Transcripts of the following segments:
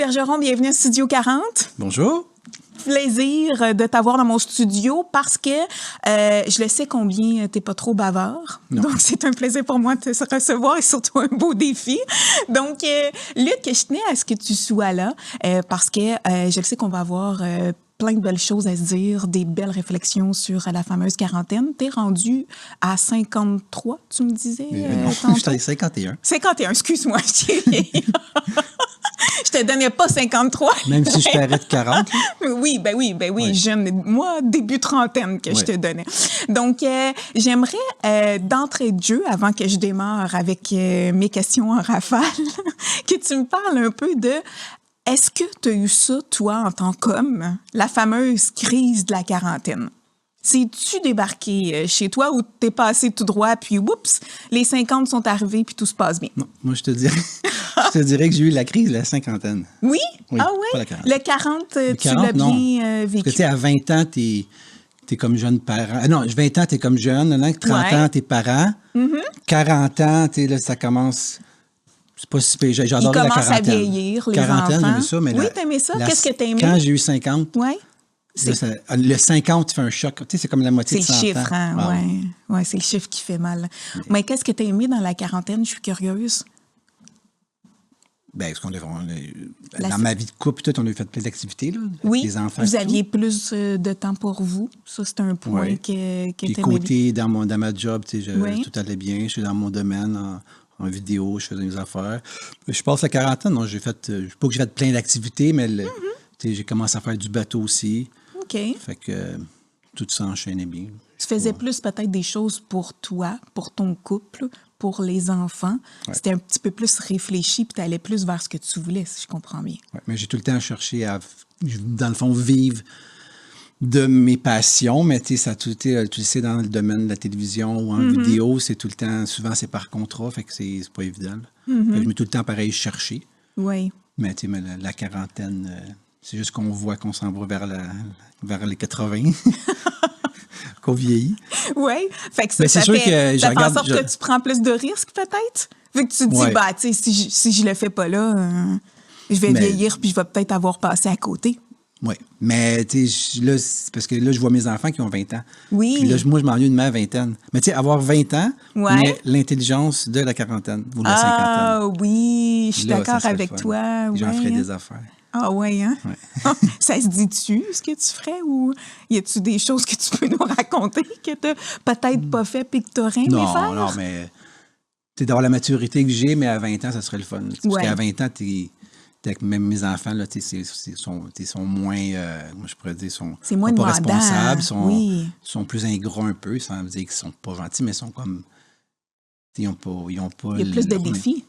Bergeron, bienvenue à Studio 40. Bonjour. Plaisir de t'avoir dans mon studio parce que je le sais combien t'es pas trop bavard. Non. Donc, c'est un plaisir pour moi de te recevoir et surtout un beau défi. Donc, Luc, je tenais à ce que tu sois là parce que je le sais qu'on va avoir plein de belles choses à se dire, des belles réflexions sur la fameuse quarantaine. T'es rendu à 53, tu me disais? Non, j'étais à 51. 51, excuse-moi, je te donnais pas 53. Même si je t'arrête 40. Oui, oui. Jeune, moi, début trentaine que je te donnais. Donc, j'aimerais, d'entrée de jeu, avant que je démarre avec mes questions en rafale, que tu me parles un peu de... Est-ce que tu as eu ça, toi, en tant qu'homme, la fameuse crise de la quarantaine? C'est-tu débarqué chez toi ou t'es passé tout droit, puis oups, les 50 sont arrivés, puis tout se passe bien? Non, moi, je te dirais que j'ai eu la crise de la cinquantaine. Oui? Ah oui? oui? Le 40, tu l'as non. bien vécu? Parce que, tu sais, à 20 ans, t'es comme jeune parent. Ah non, 20 ans, t'es comme jeune. 30 ans, t'es parent. 40 ans, là, ça commence... C'est pas si pire. J'adore la quarantaine. Ils commencent à vieillir, les quarantaine, enfants. j'aimais ça, mais oui, t'aimais ça? Qu'est-ce que t'aimais? Quand j'ai eu 50... Oui. Le 50 fait un choc. Tu sais, c'est comme la moitié de 100 ans. C'est le chiffre, hein? Oui. Ouais, c'est le chiffre qui fait mal. Mais qu'est-ce que tu as aimé dans la quarantaine? Je suis curieuse. Bien, dans ma vie de couple, on a fait plein d'activités, là, oui, avec les enfants. Vous aviez plus de temps pour vous. Ça, c'est un point que Puis côté, dans ma job, tout allait bien. Je suis dans mon domaine en vidéo, je faisais mes affaires. Je passe la quarantaine, non, pas que j'ai fait plein d'activités, mais j'ai commencé à faire du bateau aussi. OK. Fait que tout s'enchaînait bien. Tu faisais plus peut-être des choses pour toi, pour ton couple, pour les enfants. Ouais. C'était un petit peu plus réfléchi, puis tu allais plus vers ce que tu voulais, si je comprends bien. Oui, mais j'ai tout le temps cherché à, dans le fond, vivre de mes passions, mais tu sais, tu le sais, dans le domaine de la télévision ou en vidéo, c'est tout le temps, souvent c'est par contrat, fait que c'est pas évident. Fait que je mets tout le temps pareil chercher. Oui. Mais tu sais, la quarantaine, c'est juste qu'on voit qu'on s'en va vers les 80. Qu'on vieillit. Oui. Fait que ça c'est sûr que ça fait en sorte que tu prends plus de risques, peut-être? Vu que tu te dis, tu sais, si je le fais pas là, je vais vieillir puis je vais peut-être avoir passé à côté. Oui. Mais, tu sais, là, parce que là, je vois mes enfants qui ont 20 ans. Oui. Puis là, moi, je m'ennuie de ma vingtaine. Mais, tu sais, avoir 20 ans, mais l'intelligence de la quarantaine ou de la cinquantaine. Ah, oui, je suis d'accord avec toi. J'en ferais des affaires. Ah oui, hein? Ouais. Ça se dit-tu, ce que tu ferais, ou y a-tu des choses que tu peux nous raconter que t'as peut-être pas fait puis que t'aurais aimé faire? Non, mais tu d'avoir la maturité que j'ai, mais à 20 ans, ça serait le fun. Parce qu'à 20 ans, avec même mes enfants, là, sont moins, moi je pourrais dire, sont moins pas responsables, sont plus ingrats un peu, sans dire qu'ils sont pas gentils, mais sont comme, ils ont pas il y a plus de défis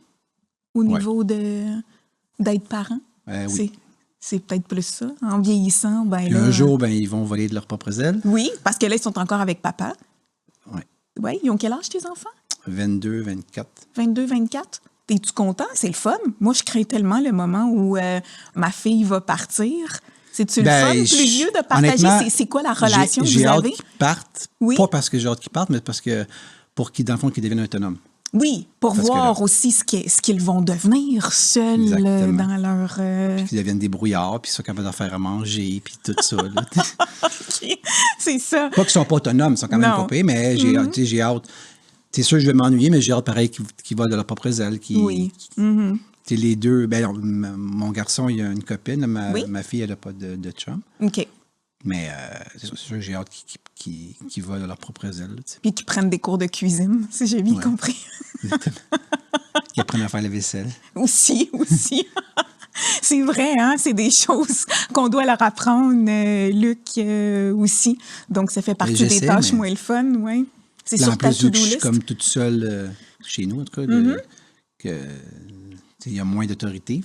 au niveau d'être parent. Oui. C'est peut-être plus ça. En vieillissant, ben là... Un jour, ils vont voler de leurs propres ailes. Oui, parce que là, ils sont encore avec papa. Oui. Oui, ils ont quel âge, tes enfants? 22, 24. 22, 24? Es-tu content? C'est le fun. Moi, je crains tellement le moment où ma fille va partir. C'est-tu le fun, plus vieux, de partager? C'est quoi la relation que vous avez? J'ai hâte qu'ils partent. Oui. Pas parce que j'ai hâte qu'ils partent, mais parce que pour qu'ils, dans le fond, qu'ils deviennent autonomes. Oui, pour voir aussi ce qu'ils vont devenir seuls dans leur... Puis qu'ils deviennent des brouillards, puis ils sont capables de faire à manger, puis tout ça. Là. OK, c'est ça. Pas qu'ils sont pas autonomes, ils sont quand même pas payés, mais j'ai hâte. C'est sûr, je vais m'ennuyer, mais j'ai hâte pareil qu'ils volent de leurs propres ailes. Oui. Les deux... mon garçon, il a une copine. Ma fille, elle n'a pas de chum. OK. Mais c'est sûr, j'ai hâte qu'ils volent de leurs propres ailes. Puis qu'ils prennent des cours de cuisine, si j'ai bien compris. Qu'ils apprennent à faire la vaisselle. Aussi. C'est vrai, hein? C'est des choses qu'on doit leur apprendre, Luc, aussi. Donc, ça fait partie des tâches moins le fun, oui. C'est sur ta to-do list. Je suis comme toute seule, chez nous, en tout cas, il y a moins d'autorité.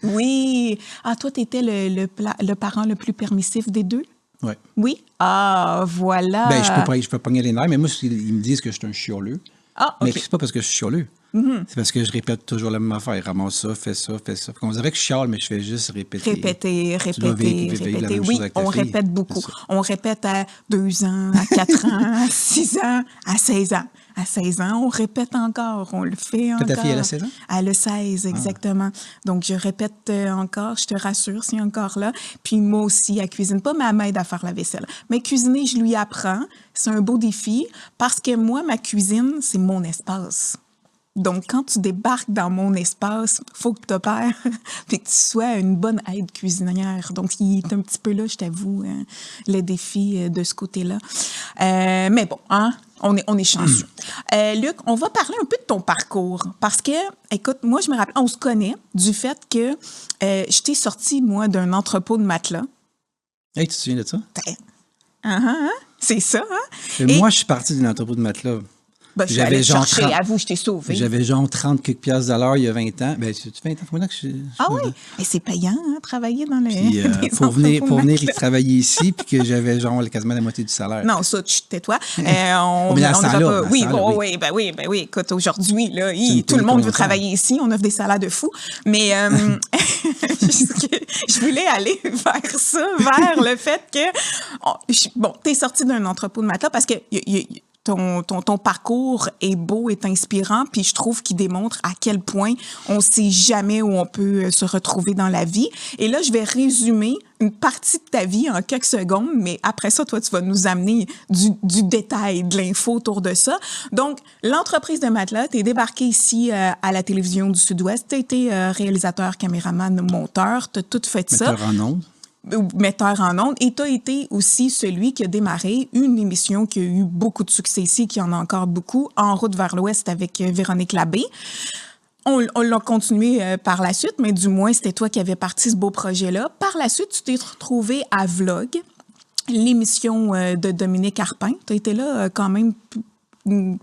Oui. Ah, toi, tu étais le parent le plus permissif des deux? Oui. Oui? Ah, voilà. Je peux pogner les nerfs, mais moi, ils me disent que je suis un chioleux. Ah, OK. Mais c'est pas parce que je suis chioleux. C'est parce que je répète toujours la même affaire. Ramasse ça, fais ça, fais ça. On dirait que je chiale, mais je fais juste répéter. Répéter. Répéter. Oui, on répète beaucoup. On répète à 2 ans, à 4 ans, à 6 ans, à 16 ans. À 16 ans, on répète encore, on le fait encore. Ta fille, elle a 16 ans? Elle a 16, exactement. Donc, je répète encore, je te rassure, c'est encore là. Puis moi aussi, elle cuisine pas, mais elle m'aide à faire la vaisselle. Mais cuisiner, je lui apprends. C'est un beau défi parce que moi, ma cuisine, c'est mon espace. Donc, quand tu débarques dans mon espace, il faut que tu opères et que tu sois une bonne aide cuisinière. Donc, il est un petit peu là, je t'avoue, le défi de ce côté-là. Mais bon, hein, on est chanceux. Luc, on va parler un peu de ton parcours parce que, écoute, moi, je me rappelle, on se connaît du fait que je t'ai sorti, moi, d'un entrepôt de matelas. Hey, tu te souviens de ça? C'est ça, hein? Moi, je suis parti d'un entrepôt de matelas. Ben, je suis allée chercher, avoue, je t'ai sauvé. J'avais genre 30 quelques piastres de l'heure il y a 20 ans. Ben, c'est 20 ans, faut que je oui? Mais c'est payant, hein, travailler dans le. Puis, pour venir travailler ici, puis que j'avais genre quasiment la moitié du salaire. Non, ça, tu tais-toi. Oui. Écoute, aujourd'hui, là, tout le monde veut travailler ici. On offre des salaires de fou. Mais je voulais aller vers ça, vers le fait que. Bon, t'es sorti d'un entrepôt de matelas parce que. Ton parcours est beau, est inspirant, puis je trouve qu'il démontre à quel point on ne sait jamais où on peut se retrouver dans la vie. Et là, je vais résumer une partie de ta vie en quelques secondes, mais après ça, toi, tu vas nous amener du détail, de l'info autour de ça. Donc, l'entreprise de matelas, tu es débarqué ici à la télévision du Sud-Ouest, tu as été réalisateur, caméraman, monteur, tu as tout fait ça. Metteur en ondes. Metteur en ondes. Et tu as été aussi celui qui a démarré une émission qui a eu beaucoup de succès ici, qui en a encore beaucoup, En route vers l'Ouest avec Véronique Labbé. On l'a continué par la suite, mais du moins, c'était toi qui avais parti ce beau projet-là. Par la suite, tu t'es retrouvé à Vlog, l'émission de Dominique Arpin. Tu as été là quand même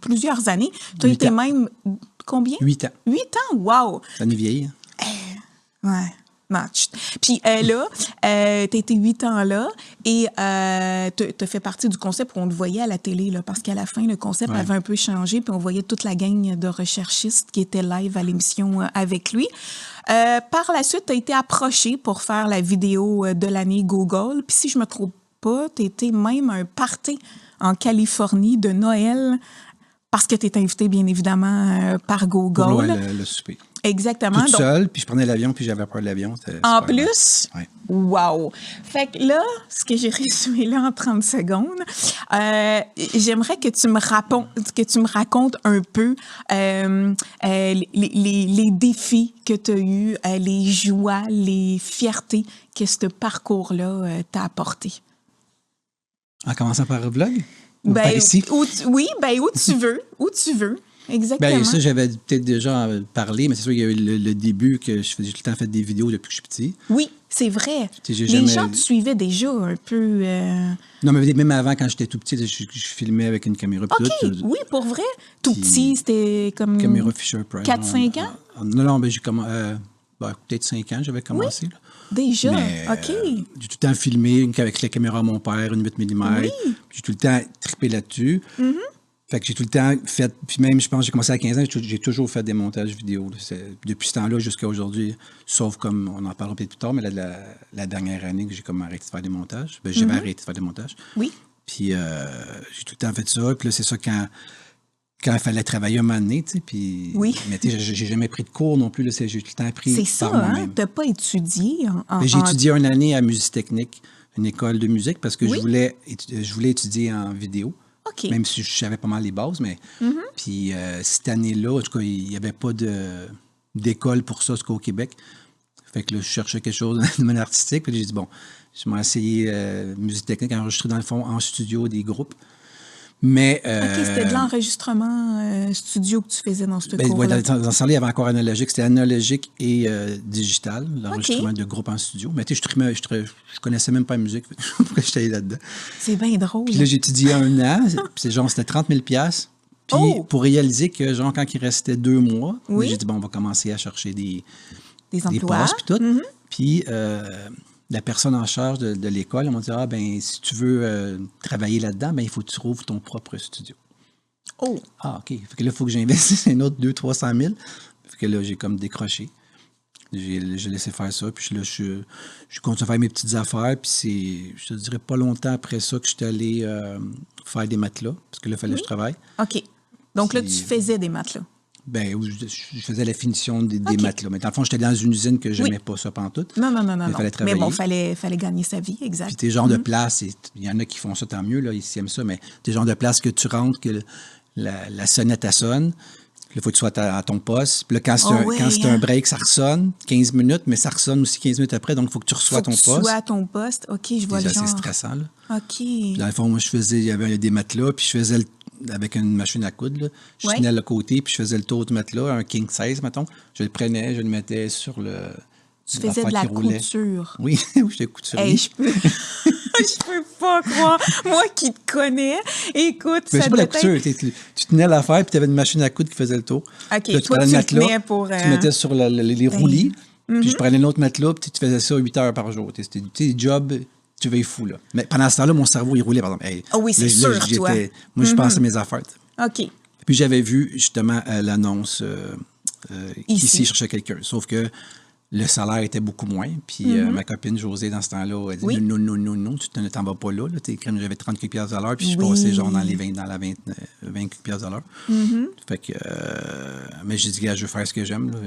plusieurs années. Tu as été même... Combien? 8 ans. 8 ans? Wow! Ça nous vieillit. Ouais. Non, puis là, t'as été 8 ans là et t'as fait partie du concept où on le voyait à la télé, là, parce qu'à la fin, le concept avait un peu changé, puis on voyait toute la gang de recherchistes qui étaient live à l'émission avec lui. Par la suite, t'as été approché pour faire la vidéo de l'année Google, puis si je me trompe pas, t'as été même un party en Californie de Noël, parce que t'es invité, bien évidemment, par Google. Pour le souper. Exactement. Toute seule, puis je prenais l'avion, puis j'avais peur de l'avion. En plus? Oui. Wow! Fait que là, ce que j'ai résumé là en 30 secondes, j'aimerais que tu me racontes un peu les défis que tu as eus, les joies, les fiertés que ce parcours-là t'a apporté. En commençant par le vlog? Par ici? Où tu veux. Où tu veux. Exactement. Bien, ça, j'avais peut-être déjà parlé, mais c'est sûr qu'il y a eu le début que j'ai tout le temps fait des vidéos depuis que je suis petit. Oui, c'est vrai. Les gens te suivaient déjà un peu... Non, mais même avant, quand j'étais tout petit, je filmais avec une caméra. OK, oui, pour vrai. Tout petit, c'était comme... Caméra Fisher-Price. 4-5 ans? Non, mais j'ai commencé... peut-être 5 ans, j'avais commencé. Oui. Là. Déjà? Mais, OK. J'ai tout le temps filmé avec la caméra à mon père, une 8 mm. Oui. J'ai tout le temps trippé là-dessus. Mm-hmm. Fait que j'ai tout le temps fait... Puis même, je pense que j'ai commencé à 15 ans, j'ai toujours fait des montages vidéo. Depuis ce temps-là jusqu'à aujourd'hui, sauf comme, on en parlera peut-être plus tard, mais la dernière année que j'ai comme arrêté de faire des montages. J'avais arrêté de faire des montages. Oui. Puis j'ai tout le temps fait ça. Puis là, c'est ça quand il fallait travailler un moment donné, tu sais, puis... Oui. Mais tu sais, j'ai jamais pris de cours non plus, là, j'ai tout le temps appris c'est ça, par moi-même. Hein? T'as pas étudié J'ai étudié une année à Musique Technique, une école de musique, parce que je voulais étudier en vidéo. Okay. Même si je savais pas mal les bases, mais... Puis cette année-là, en tout cas, il n'y avait pas d'école pour ça, au Québec. Fait que là, je cherchais quelque chose de domaine artistique, puis j'ai dit, bon, je m'ai essayé Musique Technique, enregistrer dans le fond en studio des groupes. Mais, OK, c'était de l'enregistrement studio que tu faisais dans ce cours-là. Dans ce temps-là, il y avait encore analogique. C'était analogique et digital, l'enregistrement de groupe en studio. Mais tu sais, je connaissais même pas la musique. Pourquoi j'étais allé là-dedans? C'est bien drôle. Puis là, j'ai étudié 1 an. C'était 30 000 $. Puis pour réaliser que, genre, quand il restait 2 mois, j'ai dit, bon, on va commencer à chercher des emplois. Puis tout. Puis la personne en charge de l'école, elle m'a dit, si tu veux travailler là-dedans, il faut que tu trouves ton propre studio. Oh! Ah, OK. Fait que là, il faut que j'investisse un autre 200-300 000. Fait que là, j'ai comme décroché. J'ai laissé faire ça. Puis là, je continue à faire mes petites affaires. Puis c'est, je te dirais, pas longtemps après ça que j'étais allé faire des matelas. Parce que là, il fallait que je travaille. OK. Donc là, tu Puis, faisais des matelas. Ben, je faisais la finition des matelas. Mais dans le fond, j'étais dans une usine que je n'aimais pas ça pantoute. Non. Il fallait travailler. Mais bon, fallait gagner sa vie, exact. Puis tes genres de places, il y en a qui font ça, tant mieux, là, ils aiment ça, mais tes genres de places que tu rentres, que la sonnette, elle sonne. Il faut que tu sois à ton poste. Puis là, quand c'est un break, ça ressonne 15 minutes, mais ça ressonne aussi 15 minutes après, donc il faut que tu reçois à ton poste. Tu sois à ton poste. OK, je vois le genre. C'est stressant, là. OK. Puis dans le fond, moi, il y avait des matelas, puis je faisais avec une machine à coudre, là. Je tenais le côté, puis je faisais le tour du matelas, un king size, mettons. Je le prenais, je le mettais sur le... Tu faisais de la couture. Oui, j'étais couturier. Hey, je peux pas croire. Moi qui te connais, écoute, mais ça c'est pas la couture. Tu tenais l'affaire, puis tu avais une machine à coudre qui faisait le tour. OK, là, toi, tu le tenais pour... Tu mettais sur les roulis, puis je prenais l'autre matelas, puis tu faisais ça 8 heures par jour. C'était des jobs... Tu vas y fou, là. Mais pendant ce temps-là, mon cerveau, il roulait, par exemple. Hey, oui, c'est sûr, toi. Moi, je pensais à mes affaires. OK. Puis j'avais vu, justement, l'annonce ici, il cherchait quelqu'un. Sauf que le salaire était beaucoup moins. Puis ma copine Josée, dans ce temps-là, elle dit non, tu ne t'en vas pas là. J'avais 30 $ de l'heure, puis je passais genre dans la 20 $ de l'heure. Fait que... mais j'ai dit, je veux faire ce que j'aime, là.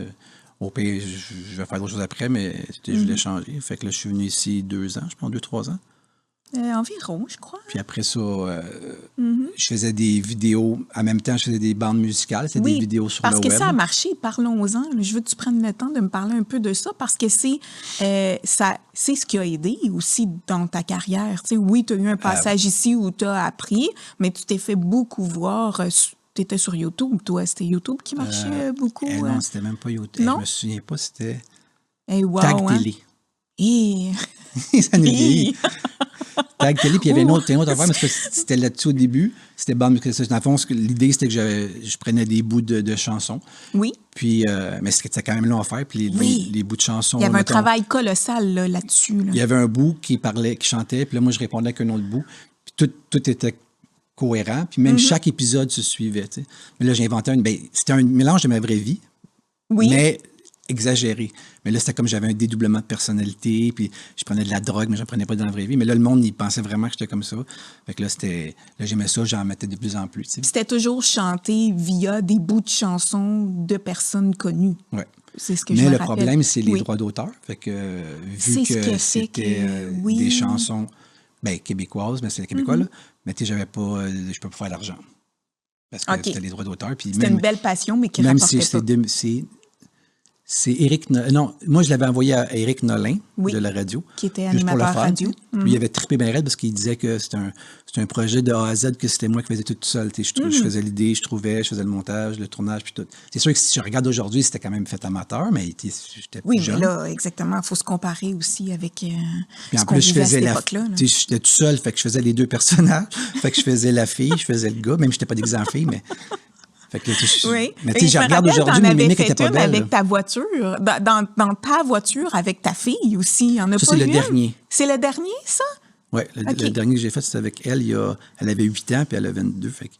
Au pire, je vais faire d'autres choses après, mais je voulais changer. Fait que là, je suis venu ici 2 ans, je pense 2-3 ans. Environ, je crois. Puis après ça, je faisais des vidéos. En même temps, je faisais des bandes musicales. C'était des vidéos sur le web. Parce que ça a marché. Parlons-en. Je veux que tu prennes le temps de me parler un peu de ça parce que c'est ce qui a aidé aussi dans ta carrière. Tu sais, oui, tu as eu un passage ici où tu as appris, mais tu t'es fait beaucoup voir. Tu étais sur YouTube, toi. C'était YouTube qui marchait beaucoup? Non, c'était même pas YouTube. Non? Je me souviens pas, c'était Tag Télé. Et... Ça nous vieillit. Tag Télé, puis il y avait une autre affaire, parce que c'était là-dessus au début. C'était bon, dans le fond, l'idée, c'était que je prenais des bouts de chansons. Oui. Puis, mais c'était quand même long à faire. Puis les bouts de chansons... Il y avait un travail colossal là-dessus. Là. Il y avait un bout qui chantait, puis là, moi, je répondais avec un autre bout. Puis tout était cohérent, puis même chaque épisode se suivait. Tu sais. Mais là, j'ai inventé c'était un mélange de ma vraie vie, mais exagéré. Mais là, c'était comme j'avais un dédoublement de personnalité, puis je prenais de la drogue, mais je n'en prenais pas dans la vraie vie. Mais là, le monde, il pensait vraiment que j'étais comme ça. Fait que là, j'aimais ça, j'en mettais de plus en plus. Tu sais. C'était toujours chanté via des bouts de chansons de personnes connues. Oui. C'est ce que je me rappelle. Mais le problème, c'est les droits d'auteur. Fait que, vu que c'était des chansons québécoises, mais c'est québécois, là, mais tu sais, je peux pas faire d'argent. Parce que c'était les droits d'auteur. C'était une belle passion, mais qui rapportait pas. C'est Éric... Non, moi, je l'avais envoyé à Éric Nolin de la radio. Qui était animateur radio. Lui, il avait trippé bien raide parce qu'il disait que c'était un projet de A à Z, que c'était moi qui faisais tout seul. Je faisais l'idée, je faisais le montage, le tournage, puis tout. C'est sûr que si je regarde aujourd'hui, c'était quand même fait amateur, mais j'étais plus jeune. Oui, mais là, exactement, il faut se comparer aussi avec ce qu'on vivait à cette époque-là. J'étais tout seul, fait que je faisais les deux personnages. Fait que je faisais la fille, je faisais le gars, même si je n'étais pas déguisé en fille, mais... Fait que, mais tu sais, je regarde aujourd'hui, mes mimiques n'étaient pas belles. Avec ta voiture, dans ta voiture, avec ta fille aussi, il y en a ça, pas eu. C'est le dernier. C'est le dernier, ça? Oui, le dernier que j'ai fait, c'était avec elle. Elle avait 8 ans, puis elle a 22. Fait que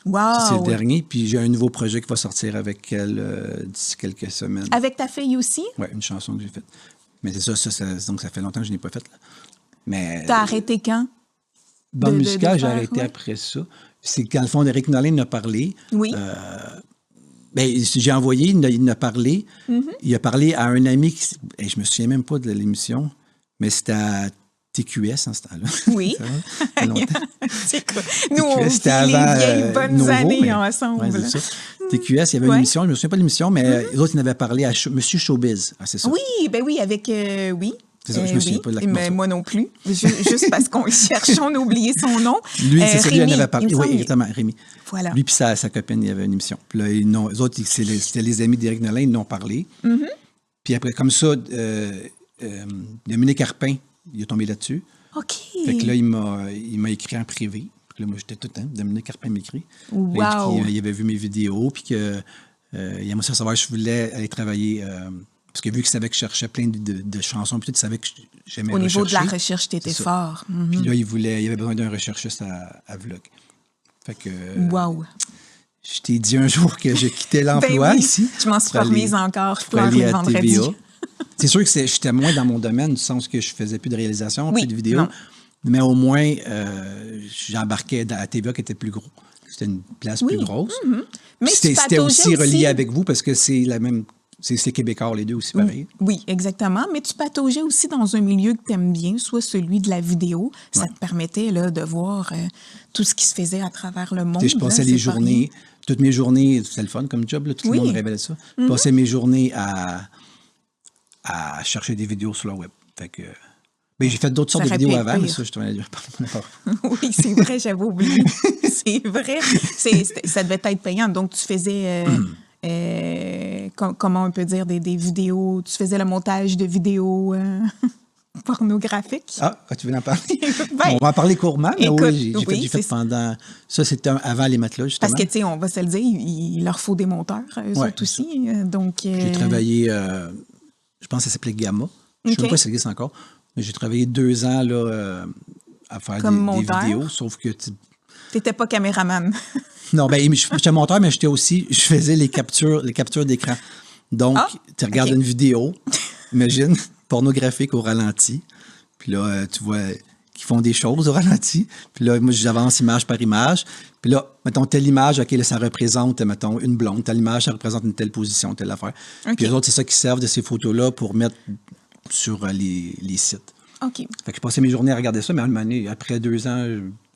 wow! C'est le dernier. Puis j'ai un nouveau projet qui va sortir avec elle d'ici quelques semaines. Avec ta fille aussi? Oui, une chanson que j'ai faite. Mais c'est ça, donc ça fait longtemps que je n'ai pas faite. T'as arrêté quand? Bande musicale, j'ai arrêté après ça. C'est quand le fond d'Éric Nolin a parlé. Oui. J'ai envoyé, il a parlé. Il a parlé à un ami je me souviens même pas de l'émission, mais c'était à TQS en ce temps-là. Oui. Ça fait longtemps. C'est quoi? Nous, on vit les vieilles bonnes années ensemble. Ouais, c'est ça. TQS, il y avait une émission, je me souviens pas de l'émission, mais les autres, ils en avaient parlé à Monsieur Showbiz. Ah, c'est ça. Oui, avec... oui. C'est ça, je me souviens pas de la mais moi non plus. Juste parce qu'on le cherche, on a oublié son nom. Lui, c'est celui qui en avait parlé. Oui, exactement, Rémi. Voilà. Lui puis sa copine, il y avait une émission. Puis là, les autres, c'était les amis d'Éric Nolin, ils n'ont parlé. Puis après, comme ça, Dominique Arpin, il est tombé là-dessus. OK. Fait que là, il m'a écrit en privé. Puis là, moi, j'étais tout le temps. Dominique Arpin m'écrit. Wow. Il avait vu mes vidéos, puis qu'il aimerait savoir si je voulais aller travailler... parce que vu qu'il savait que je cherchais plein de chansons, puis il savait que j'aimais rechercher. Au niveau de la recherche, tu étais fort. Puis là, il avait besoin d'un recherchiste à Vlog. Fait que... Wow! Je t'ai dit un jour que je quittais l'emploi ici. Je m'en suis pas remise encore. Je pleure aller le à vendredi. TVA. C'est sûr que j'étais moins dans mon domaine, du sens que je faisais plus de réalisation, plus de vidéos. Non. Mais au moins, j'embarquais à TVA qui était plus gros. C'était une place plus grosse. Mais C'était aussi relié avec vous parce que c'est la même... C'est québécois, les deux aussi, pareil. Oui, exactement. Mais tu pataugeais aussi dans un milieu que tu aimes bien, soit celui de la vidéo. Ça te permettait là, de voir tout ce qui se faisait à travers le monde. Je passais les journées, toutes mes journées, c'était le fun comme job, là, tout le monde révélait ça. Je passais mes journées à chercher des vidéos sur le web. Fait que... Mais j'ai fait d'autres sortes de vidéos avant, mais ça, je te l'ai dit. Oui, c'est vrai, j'avais oublié. C'est vrai. Ça devait être payant. Donc, tu faisais... comment on peut dire, des vidéos. Tu faisais le montage de vidéos pornographiques. Ah, tu veux en parler? On va en parler couramment, mais oui, j'ai fait pendant... Ça, c'était avant les matelas, justement. Parce que, tu sais, on va se le dire, il leur faut des monteurs, eux autres aussi. Donc, j'ai travaillé, je pense que ça s'appelait Gamma. Je ne sais même pas si ça existe encore. Mais j'ai travaillé 2 ans là, à faire des vidéos, sauf que... Tu n'étais pas caméraman. Non, bien, j'étais monteur, mais je faisais les captures d'écran. Donc, tu regardes une vidéo, imagine, pornographique au ralenti. Puis là, tu vois qu'ils font des choses au ralenti. Puis là, moi, j'avance image par image. Puis là, mettons, telle image, OK, là, ça représente, mettons, une blonde. Telle image, ça représente une telle position, telle affaire. Okay. Puis les autres, c'est ça qui servent de ces photos-là pour mettre sur les sites. OK. Fait que je passais mes journées à regarder ça, mais à un moment donné, après 2 ans...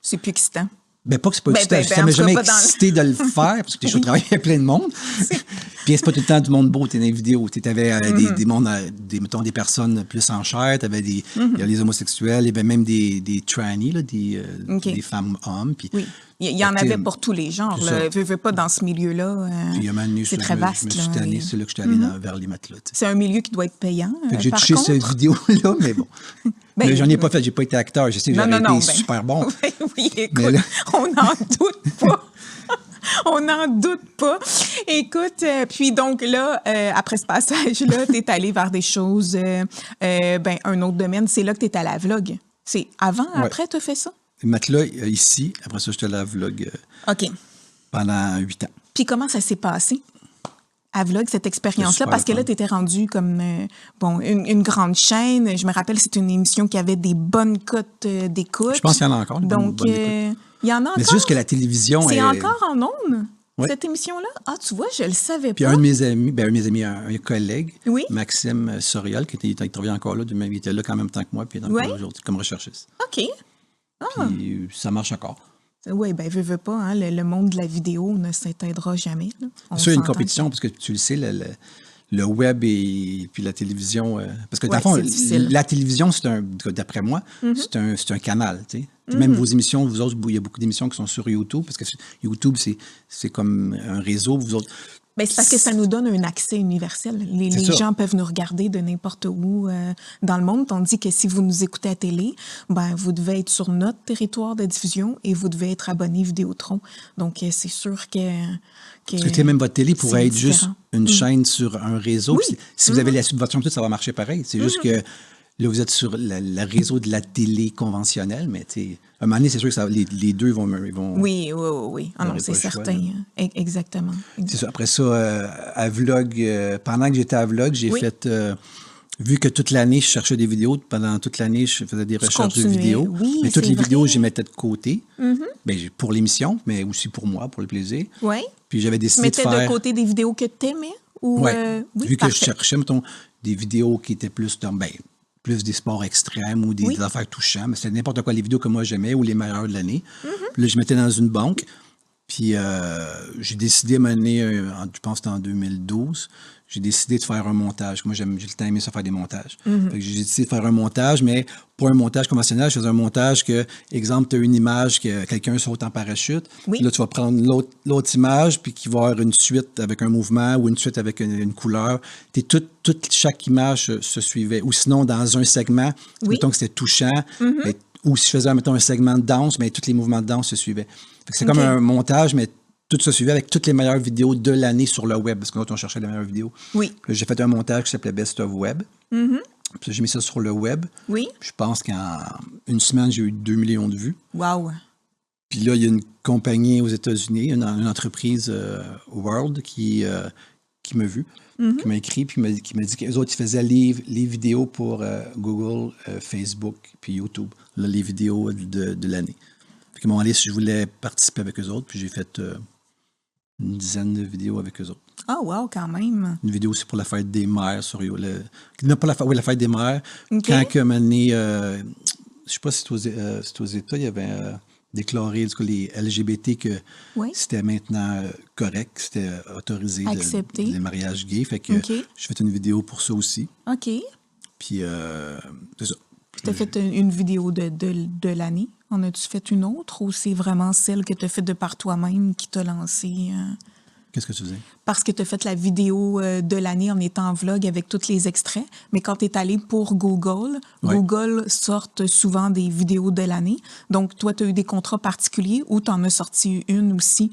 C'est plus excitant. Ben pas que c'est pas excitant, ça m'a jamais excité de le faire, parce que je travaillais avec plein de monde. Puis c'est pas tout le temps du monde beau, t'es dans les vidéos. Tu avais mettons, des personnes plus en chair, tu avais il y a les homosexuels, il y avait même des trannies, là, des femmes-hommes. Puis, oui. Il y en avait pour tous les genres. Veux pas dans ce milieu-là. C'est très vaste. Je me suis tanné, c'est là que je suis allé vers les matelas. C'est un milieu qui doit être payant. Fait que j'ai touché cette vidéo-là, mais bon. Mais j'en ai pas fait, j'ai pas été acteur. Je sais que j'aurais été super bon. Oui, écoute, on n'en doute pas. On n'en doute pas. Écoute, puis donc là, après ce passage-là, tu es allé vers des choses, un autre domaine. C'est là que tu es allé à la vlog. C'est avant, après, tu as fait ça? Les matelas ici. Après ça, j'étais allé à la vlog pendant 8 ans. Puis comment ça s'est passé? À Vlog, cette expérience-là, parce que là, tu étais rendu comme une grande chaîne. Je me rappelle, c'est une émission qui avait des bonnes cotes d'écoute. Je pense qu'il y en a encore. Donc, il y en a encore. Mais c'est juste que la télévision... C'est encore en ondes, cette émission-là? Ah, tu vois, je le savais pas. Puis un de mes amis, un collègue, Maxime Sorial, qui travaillait encore là, il était là quand même temps que moi, puis il est encore aujourd'hui comme recherchiste. OK. Puis ça marche encore. Oui, bien, veux pas, hein, le monde de la vidéo ne s'éteindra jamais. C'est une compétition, parce que tu le sais, le web et puis la télévision... parce que, dans le fond, la télévision, d'après moi, c'est un canal, tu sais. Même vos émissions, vous autres, il y a beaucoup d'émissions qui sont sur YouTube, parce que YouTube, c'est comme un réseau, vous autres... Bien, c'est parce que ça nous donne un accès universel. Les gens peuvent nous regarder de n'importe où dans le monde, tandis que si vous nous écoutez à télé, vous devez être sur notre territoire de diffusion et vous devez être abonné Vidéotron. Donc, c'est sûr que parce que même votre télé pourrait être juste une chaîne sur un réseau. Oui. Si vous avez la subvention, ça va marcher pareil. C'est juste que là, vous êtes sur le réseau de la télé conventionnelle, mais à un moment donné, c'est sûr que les deux vont... Oui. Ah non, c'est certain. Exactement. C'est ça. Après ça, à Vlog, pendant que j'étais à Vlog, j'ai fait... vu que toute l'année, je cherchais des vidéos, pendant toute l'année, je faisais des recherches de vidéos. Oui, mais toutes les vidéos, je les mettais de côté. Pour l'émission, mais aussi pour moi, pour le plaisir. Oui. Puis j'avais décidé de faire... Tu mettais de côté des vidéos que tu aimais? Oui. Vu que je cherchais, mettons, des vidéos qui étaient plus dans... plus des sports extrêmes ou des affaires touchantes. Mais c'était n'importe quoi, les vidéos que moi j'aimais ou les meilleures de l'année. Puis là, je mettais dans une banque. Puis j'ai décidé à m'amener, je pense que c'était en 2012, j'ai décidé de faire un montage. Moi, j'ai le temps aimé ça faire des montages. Fait que j'ai décidé de faire un montage, mais pas un montage conventionnel. Je faisais un montage que, exemple, tu as une image que quelqu'un saute en parachute. Là, tu vas prendre l'autre image, puis qui va avoir une suite avec un mouvement ou une suite avec une couleur. Chaque image se suivait. Ou sinon, dans un segment, mettons que c'était touchant, ou si je faisais, mettons, un segment de danse, mais tous les mouvements de danse se suivaient. C'est comme un montage, mais tout se suivait avec toutes les meilleures vidéos de l'année sur le web, parce que nous, on cherchait les meilleures vidéos. Oui. J'ai fait un montage qui s'appelait Best of Web. Puis j'ai mis ça sur le web. Oui. Je pense qu'en une semaine, j'ai eu 2 millions de vues. Wow. Puis là, il y a une compagnie aux États-Unis, une entreprise World qui m'a vu, qui m'a écrit, puis qui m'a dit qu'eux autres, ils faisaient les vidéos pour Google, Facebook, puis YouTube, là, les vidéos de l'année. Fait qu'ils m'ont demandé si je voulais participer avec eux autres, puis j'ai fait une dizaine de vidéos avec eux autres. Ah, wow, quand même. Une vidéo aussi pour la fête des mères sur non, pas la fête des mères. OK. Quand que m'amené, je ne sais pas si c'est aux États, il y avait déclaré, du coup, les LGBT que c'était maintenant correct, c'était autorisé accepté. les mariages gays. Fait que j'ai fait une vidéo pour ça aussi. OK. Puis, c'est ça. Tu as fait une vidéo de l'année. En as-tu fait une autre ou c'est vraiment celle que tu as faite de par toi-même qui t'a lancé? Qu'est-ce que tu faisais? Parce que tu as fait la vidéo de l'année en étant en vlog avec tous les extraits. Mais quand tu es allé pour Google, Google sort souvent des vidéos de l'année. Donc, toi, tu as eu des contrats particuliers ou tu en as sorti une aussi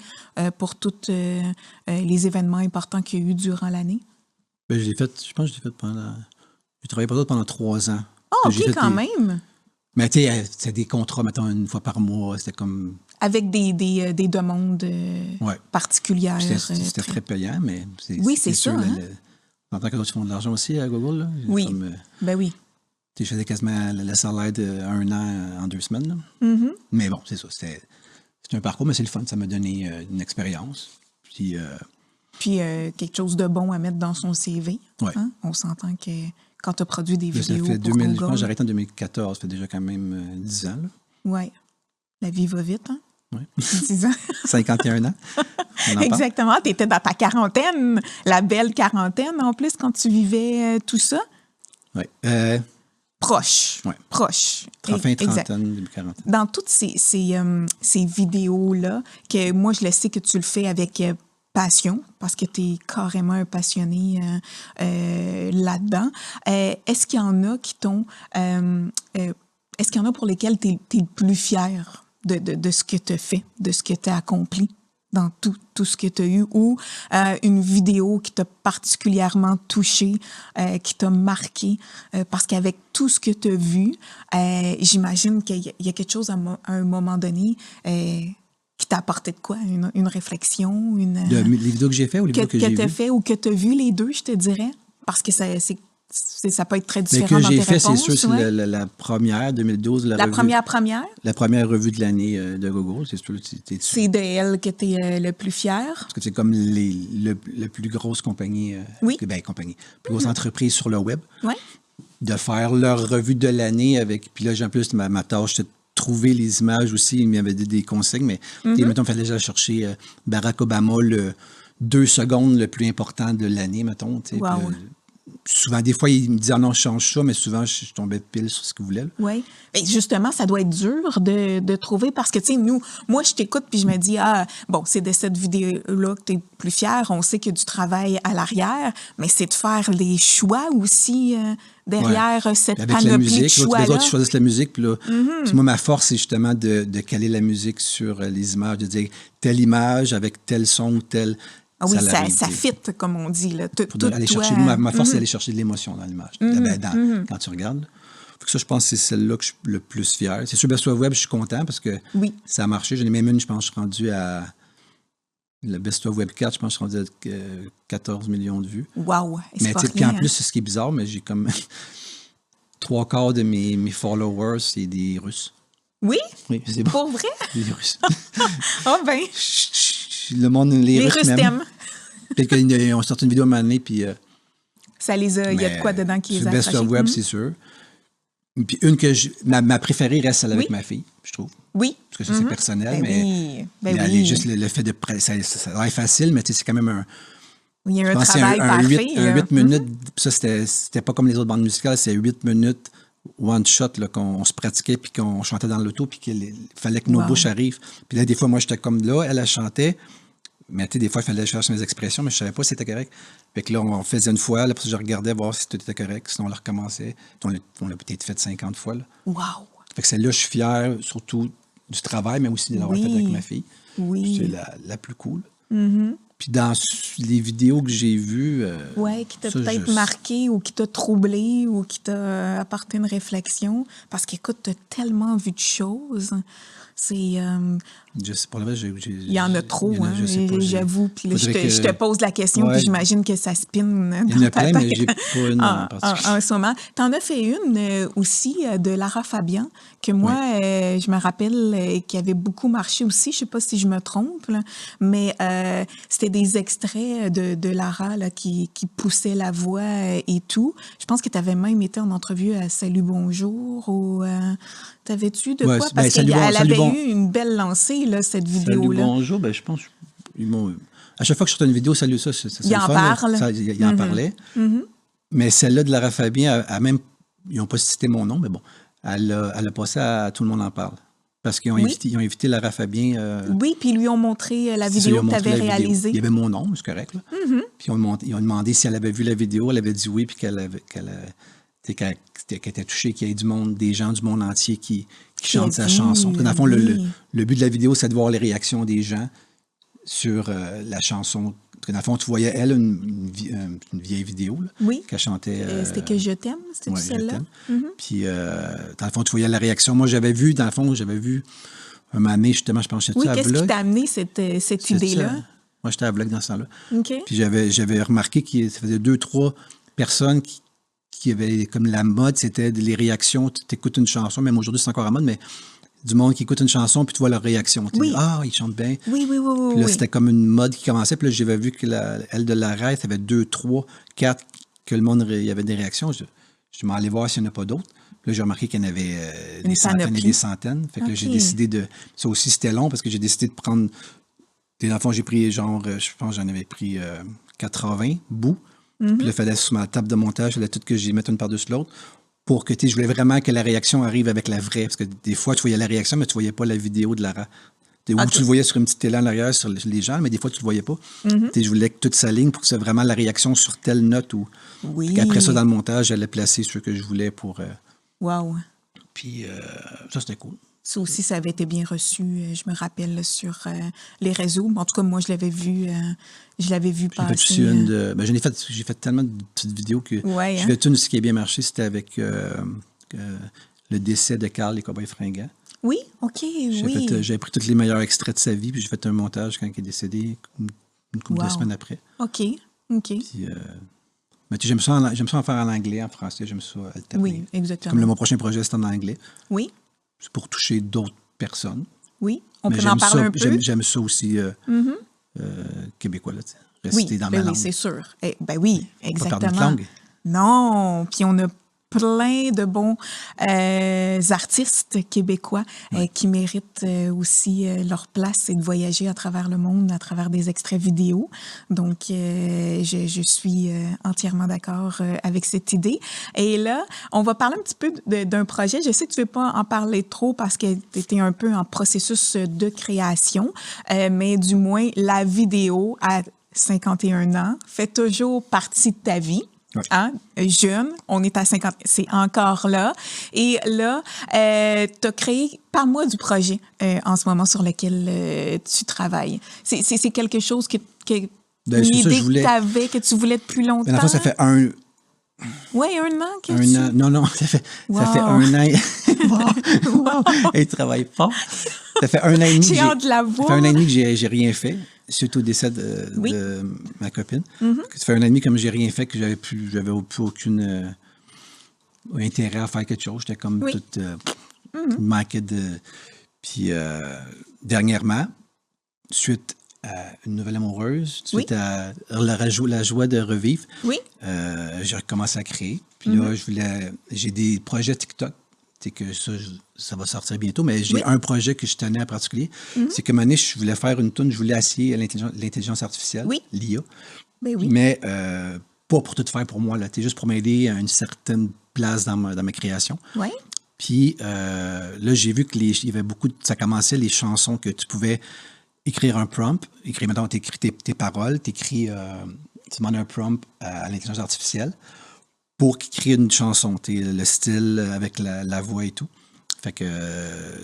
pour tous les événements importants qu'il y a eu durant l'année? Bien, je pense que je l'ai fait pendant... J'ai travaillé pour ça pendant 3 ans. Ah, OK, quand même! Mais tu sais, c'était des contrats, mettons, une fois par mois. C'était comme... Avec des demandes particulières. C'était très payant, mais c'est sûr. En tant que d'autres font de l'argent aussi à Google. Là, oui, ben oui. Je faisais quasiment le salaire d'1 an en 2 semaines. Là. Mm-hmm. Mais bon, c'est ça. C'était un parcours, mais c'est le fun. Ça m'a donné une expérience. Puis quelque chose de bon à mettre dans son CV. Ouais. Hein? On s'entend que quand tu as produit des vidéos ça fait pour Google... Je pense que j'ai arrêté en 2014. Ça fait déjà quand même 10 ans. Oui. La vie va vite, hein? Oui. 10 ans. 51 ans. Exactement. Tu étais dans ta quarantaine, la belle quarantaine en plus, quand tu vivais tout ça. Oui. Proche. Ouais. Proche. Fin trentaine, début quarantaine. Dans toutes ces vidéos-là, que moi, je le sais que tu le fais avec passion, parce que tu es carrément un passionné là-dedans. Est-ce qu'il y en a qui t'ont... est-ce qu'il y en a pour lesquels tu es le plus fier de ce que tu as fait, de ce que tu as accompli dans tout ce que tu as eu, ou une vidéo qui t'a particulièrement touché, qui t'a marqué, parce qu'avec tout ce que tu as vu, j'imagine qu'il y a quelque chose à un moment donné qui t'a apporté de quoi? Une réflexion? Les vidéos que j'ai fait ou les vidéos que j'ai vues? Que tu as fait ou que tu as vu, les deux, je te dirais, parce que ça peut être très différent dans tes réponses. Mais que j'ai fait, c'est sûr, c'est la première, 2012. La première? La première revue de l'année de Google, c'est sûr. C'est de elle que tu es le plus fier? Parce que c'est comme la plus grosse compagnie, plus grosse entreprise sur le web. Oui. De faire leur revue de l'année avec... Puis là, en plus, ma tâche, c'était de trouver les images aussi. Il m'avait dit des consignes, mais mettons, il fallait déjà chercher Barack Obama, le 2 secondes le plus important de l'année, mettons. Wow. Souvent, des fois, il me disait non, je change ça, mais souvent, je tombais pile sur ce qu'il voulait. Oui. Justement, ça doit être dur de trouver parce que, tu sais, moi, je t'écoute puis je me dis, c'est de cette vidéo-là que tu es plus fière. On sait qu'il y a du travail à l'arrière, mais c'est de faire les choix aussi derrière cette avec panoplie la musique, de choix-là. Les autres, ils choisissent la musique. Puis là, moi, ma force, c'est justement de caler la musique sur les images, de dire telle image avec tel son ou tel... Ah oui, ça fit, comme on dit. Là. Aller chercher, ma force, c'est d'aller chercher de l'émotion dans l'image, quand tu regardes. Donc ça, je pense que c'est celle-là que je suis le plus fier. C'est sûr, Best of Web, je suis content parce que ça a marché. J'en ai même une, je pense, je suis rendu à... Le Best of Web 4, je pense que je suis rendu à 14 millions de vues. Wow! Mais puis en plus, c'est ce qui est bizarre, mais j'ai comme 3/4 de mes followers, c'est des Russes. Oui? Oui, c'est bon. Pour vrai? Des Russes. Ah ben! Le monde, les Russes t'aiment. Puis qu'ils ont sorti une vidéo à un moment donné, puis... ça les a... Il y a de quoi dedans qui les a accrochés. Best of Web, c'est sûr. Puis une que ma préférée reste celle avec ma fille, je trouve. Oui. Parce que ça, c'est personnel, mais juste le fait de... Ça a l'air facile, mais c'est quand même un... Il y a un travail parfait. Un 8 minutes, ça, c'était pas comme les autres bandes musicales, c'est 8 minutes, one shot, qu'on se pratiquait, puis qu'on chantait dans l'auto, puis qu'il fallait que nos bouches arrivent. Puis là, des fois, moi, j'étais comme là, elle chantait, mais tu sais, des fois, il fallait que je cherche mes expressions, mais je savais pas si c'était correct. Fait que là, on faisait une fois, là, puis je regardais voir si tout était correct, sinon on le recommençait. On l'a peut-être fait 50 fois, là. Wow! Fait que celle-là, je suis fier, surtout du travail, mais aussi de l'avoir fait avec ma fille. Oui. C'est la plus cool. Mm-hmm. Puis dans les vidéos que j'ai vues... Oui, qui t'a ça, peut-être marqué ou qui t'a troublé ou qui t'a apporté une réflexion. Parce qu'écoute, t'as tellement vu de choses. C'est... Je sais pas, là, il y en a trop, hein, je sais pas, j'avoue. Puis là, je faudrait te pose la question, Ouais. puis j'imagine que ça spinne Il y en a dans ta plein, mais tête j'ai pas une en particulier. en ce moment. T'en as fait une aussi de Lara Fabian, que moi, je me rappelle qui avait beaucoup marché aussi. Je sais pas si je me trompe, là, mais c'était des extraits de Lara là, qui poussait la voix et tout. Je pense que tu avais même été en entrevue à Salut Bonjour ou... T'avais-tu de Ouais, quoi? ben, Parce qu'elle avait eu une belle lancée, là, cette vidéo-là. Salut, bonjour, ben, je pense ils m'ont... À chaque fois que je sortais une vidéo, salut, ça c'est Il en le fun. parle. Il en parlait. Mais celle-là de Lara Fabian, ils n'ont pas cité mon nom, mais bon, elle a passé à Tout le monde en parle. Parce qu'ils ont invité Lara Fabian. Oui, puis ils lui ont montré la vidéo que tu avais réalisée. Il y avait mon nom, c'est correct. Là. Puis ils ont demandé si elle avait vu la vidéo. Elle avait dit oui, puis qu'elle était touchée qu'il y ait des gens du monde entier qui chantent sa chanson. Dans le fond, le but de la vidéo, c'est de voir les réactions des gens sur la chanson. Dans le fond, tu voyais, elle, une vieille vidéo qu'elle chantait. C'était Que je t'aime, c'était celle-là? Puis, dans le fond, tu voyais la réaction. Moi, j'avais vu un moment donné, justement, je pensais à qu'est-ce qui t'a amené cette idée-là? Moi, j'étais à Vlog dans ce temps-là. Okay. Puis, j'avais remarqué que ça faisait 2-3 personnes qui avaient comme la mode, c'était les réactions. Tu écoutes une chanson, même aujourd'hui, c'est encore à mode, mais du monde qui écoute une chanson, puis tu vois leur réaction. Tu dis, ils chantent bien. Oui. Puis là, c'était comme une mode qui commençait. Puis là, j'avais vu que elle de Lara, ça avait 2, 3, 4, que le monde, il y avait des réactions. Je m'en allais voir s'il n'y en a pas d'autres. Puis là, j'ai remarqué qu'il y en avait des centaines et des centaines. Fait que là, j'ai décidé de... Ça aussi, c'était long parce que j'ai décidé de prendre... Dans le fond, j'ai pris je pense j'en avais pris 80 bouts. Puis là, il fallait sur ma table de montage, il fallait tout que j'y mette une par-dessus l'autre. Pour que je voulais vraiment que la réaction arrive avec la vraie. Parce que des fois, tu voyais la réaction, mais tu ne voyais pas la vidéo de Lara. Ou tu le voyais sur une petite télé en arrière sur les gens, mais des fois, tu ne le voyais pas. Je voulais que toute sa ligne pour que c'est vraiment la réaction sur telle note. Après ça, dans le montage, j'allais placer ceux que je voulais pour... Wow. Puis ça, c'était cool. Ça aussi, ça avait été bien reçu, je me rappelle, sur les réseaux. En tout cas, moi, je l'avais vu passer. J'ai fait tellement de petites vidéos que j'ai fait une, ce qui a bien marché, c'était avec le décès de Carl, les Cowboys fringants. Oui, OK, J'ai pris tous les meilleurs extraits de sa vie, puis j'ai fait un montage quand il est décédé, une couple de semaines après. OK. Puis, mais j'aime ça en faire en anglais, en français, j'aime ça alterner. Oui, exactement. Comme mon prochain projet, c'est en anglais. Oui. C'est pour toucher d'autres personnes. Oui, on peut en parler un peu. J'aime ça aussi québécois, là, rester dans ma langue. Oui, c'est sûr. Oui, exactement. Pas perdre notre langue. Non, puis on a plein de bons artistes québécois qui méritent aussi leur place et de voyager à travers le monde, à travers des extraits vidéo. Donc, je suis entièrement d'accord avec cette idée. Et là, on va parler un petit peu d'un projet. Je sais que tu ne veux pas en parler trop parce que tu étais un peu en processus de création, mais du moins, la vidéo à 51 ans fait toujours partie de ta vie. Oui. Hein? Jeune, on est à 50, c'est encore là. Et là, tu as créé, parle-moi du projet en ce moment sur lequel tu travailles. C'est quelque chose une idée que tu avais, que tu voulais depuis longtemps? Mais en fait, ça fait Oui, 1 an que Non, ça fait 1 an. Wow! Il travaille pas. Ça fait 1 an et demi. J'ai hâte de la voir. Ça fait 1 an et demi que j'ai rien fait. Suite au décès de ma copine. Ça fait 1 an et demi comme j'ai rien fait, que j'avais plus aucun intérêt à faire quelque chose. J'étais comme toute manquée de... Puis dernièrement, suite à une nouvelle amoureuse, suite à la joie de revivre, j'ai recommencé à créer. Puis là, j'ai des projets TikTok. C'est que ça va sortir bientôt, mais j'ai un projet que je tenais en particulier. C'est que, un moment donné, je voulais faire une toune, je voulais essayer l'intelligence artificielle, l'IA. Mais pas pour tout faire pour moi, là, juste pour m'aider à une certaine place dans ma création. Puis là, j'ai vu qu'il y avait ça commençait les chansons que tu pouvais écrire un prompt, maintenant, tu écris tes paroles, tu demandes un prompt à l'intelligence artificielle pour créer une chanson, le style avec la voix et tout. Fait que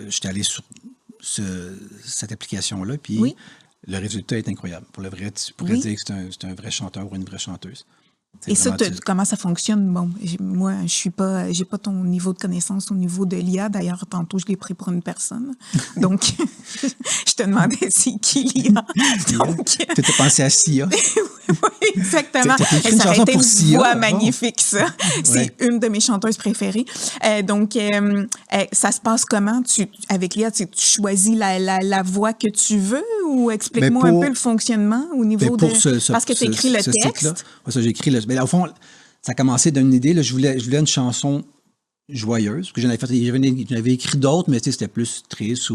j'étais allé sur cette application-là, puis le résultat est incroyable. Pour le vrai, tu pourrais dire que c'est un vrai chanteur ou une vraie chanteuse. Et ça, comment ça fonctionne? Bon, moi, j'ai pas ton niveau de connaissance au niveau de l'IA. D'ailleurs, tantôt, je l'ai pris pour une personne. Donc, je te demandais c'est qui l'IA. Donc, tu as pensé à Sia. Oui, exactement. Une ça aurait chanson été pour une Sia. voix magnifique, ça. C'est Ouais. une de mes chanteuses préférées. Donc, ça se passe comment? Avec l'IA, tu choisis la voix que tu veux ou explique-moi un peu le fonctionnement au niveau de... Parce que tu écris le texte. Ouais, ça, j'ai écrit le... Mais au fond, ça a commencé d'une idée. Là, je voulais une chanson joyeuse. Parce que j'en avais écrit d'autres, mais c'était plus triste.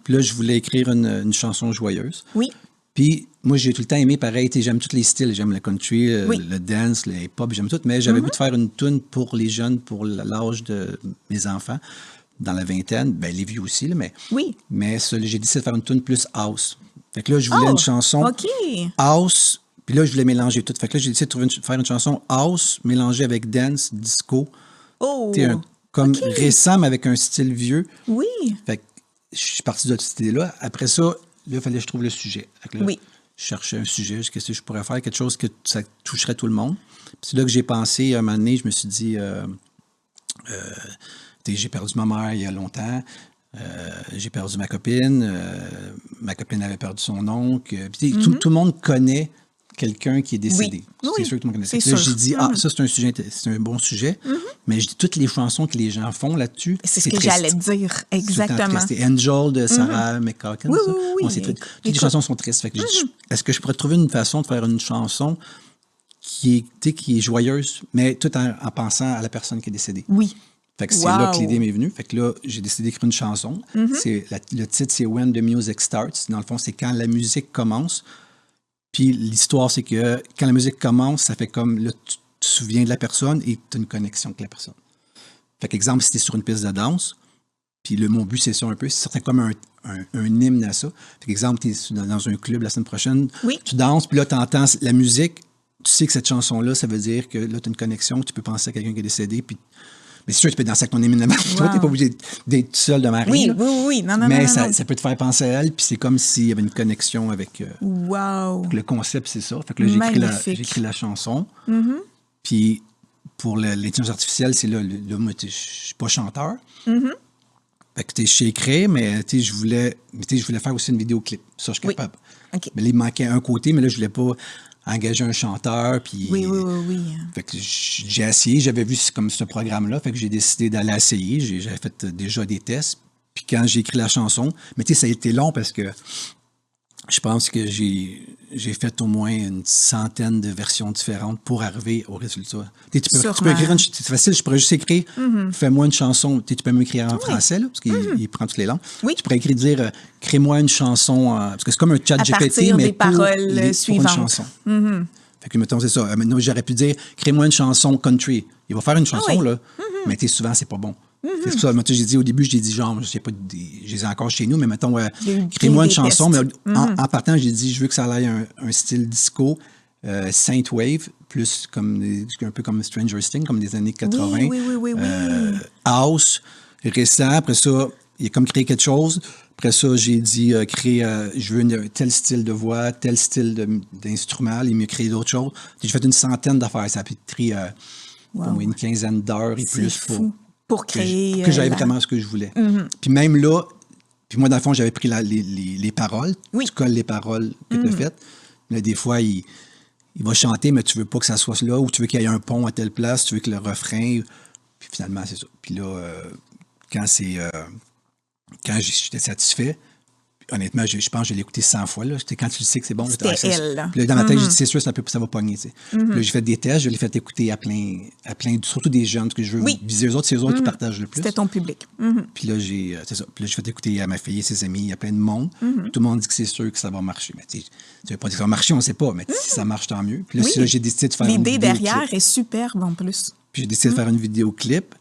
Puis là, je voulais écrire une chanson joyeuse. Oui. Puis moi, j'ai tout le temps aimé pareil. J'aime tous les styles. J'aime le country, le dance, le hip-hop, j'aime tout. Mais j'avais goût de faire une tune pour les jeunes, pour l'âge de mes enfants, dans la vingtaine. Ben, les vieux aussi, là, mais... Oui. Mais ça, j'ai décidé de faire une tune plus house. Fait que là, je voulais une chanson house... Puis là, je voulais mélanger tout. Fait que là, j'ai décidé de faire une chanson house mélangée avec dance, disco. Comme récent, mais avec un style vieux. Oui. Fait que je suis parti de cette idée-là. Après ça, là, il fallait que je trouve le sujet. Fait que là, je cherchais un sujet. Qu'est-ce que je pourrais faire? Quelque chose que ça toucherait tout le monde. Puis c'est là que j'ai pensé, à un moment donné, je me suis dit, j'ai perdu ma mère il y a longtemps. J'ai perdu ma copine. Ma copine avait perdu son oncle. Puis, tout le monde connaît quelqu'un qui est décédé. C'est sûr que tout le monde connaît ça. Là, j'ai dit, ça, c'est un bon sujet. Mais je dis, toutes les chansons que les gens font là-dessus, c'est ce que j'allais dire. Exactement. C'est Angel de Sarah McLachlan. Oui. Toutes les chansons sont tristes. Fait que est-ce que je pourrais trouver une façon de faire une chanson qui est joyeuse, mais tout en pensant à la personne qui est décédée? Oui. Fait que c'est là que l'idée m'est venue. Fait que là, j'ai décidé d'écrire une chanson. Le titre, c'est When the Music Starts. Dans le fond, c'est quand la musique commence. Puis l'histoire, c'est que quand la musique commence, ça fait comme, là, tu te souviens de la personne et tu as une connexion avec la personne. Fait qu'exemple, si tu es sur une piste de danse, puis mon but, c'est ça un peu, c'est certain comme un hymne à ça. Fait qu'exemple, tu es dans un club la semaine prochaine, tu danses, puis là, tu entends la musique, tu sais que cette chanson-là, ça veut dire que là, tu as une connexion, tu peux penser à quelqu'un qui est décédé, puis... Mais c'est sûr, tu peux danser avec ton hymne de toi, tu n'es pas obligé d'être tout seul de Marie. Oui. Non, mais ça peut te faire penser à elle, puis c'est comme s'il y avait une connexion avec... Le concept, c'est ça. Fait que là, j'ai écrit la chanson. Puis pour l'intelligence artificielle, c'est là, moi, je suis pas chanteur. Fait que je sais écrire, mais je voulais faire aussi une vidéoclip. Ça, je suis capable. Okay. Mais là, il manquait un côté, mais là, je voulais pas engager un chanteur. Puis, oui. Fait que j'ai essayé, j'avais vu comme ce programme-là, fait que j'ai décidé d'aller essayer. J'avais fait déjà des tests. Puis quand j'ai écrit la chanson, mais ça a été long parce que je pense que j'ai fait au moins une centaine de versions différentes pour arriver au résultat. Tu peux écrire c'est facile, je pourrais juste écrire fais-moi une chanson. Tu peux m'écrire en français, là, parce qu'il prend toutes les langues. Tu pourrais écrire crée-moi une chanson, parce que c'est comme un chat GPT, mais des paroles suivantes. Pour une chanson. Fait que, mettons, c'est ça. Maintenant, j'aurais pu dire crée-moi une chanson country. Il va faire une chanson, là, mais souvent, c'est pas bon. C'est pour ça, moi, j'ai dit au début, j'ai dit genre, je sais pas, je les ai encore chez nous, mais mettons, crée-moi une chanson. Mais en partant, j'ai dit, je veux que ça aille un style disco, synthwave, plus un peu comme Stranger Things, comme des années 80. Oui. House, récent. Après ça, il a comme créé quelque chose. Après ça, j'ai dit, je veux tel style de voix, tel style d'instrument. Il m'a créé d'autres choses. J'ai fait une centaine d'affaires. Ça a pris une quinzaine d'heures et plus pour créer... que j'avais vraiment ce que je voulais. Puis même là, puis moi, dans le fond, j'avais pris les paroles. Tu colles les paroles que tu as faites. Là, des fois, il va chanter, mais tu veux pas que ça soit là, ou tu veux qu'il y ait un pont à telle place, tu veux que le refrain... Puis finalement, c'est ça. Puis là, quand j'étais satisfait, honnêtement, je pense que je l'ai écouté 100 fois. Là. Quand tu sais que c'est bon, c'était elle. Là. Puis là, dans ma tête, j'ai dit, c'est sûr, ça va pogner. Puis là, j'ai fait des tests, je l'ai fait écouter à plein, surtout des jeunes, parce que je veux viser eux autres, c'est eux autres qui partagent le plus. C'était ton public. Puis là, c'est ça. Puis là, j'ai fait écouter à ma fille et ses amis, il y a plein de monde. Tout le monde dit que c'est sûr que ça va marcher. Mais tu ne veux pas dire que ça va marcher, on ne sait pas, mais si ça marche, tant mieux. Puis là, là j'ai décidé de faire une vidéo. L'idée derrière est superbe en plus. Puis j'ai décidé de faire une vidéoclip.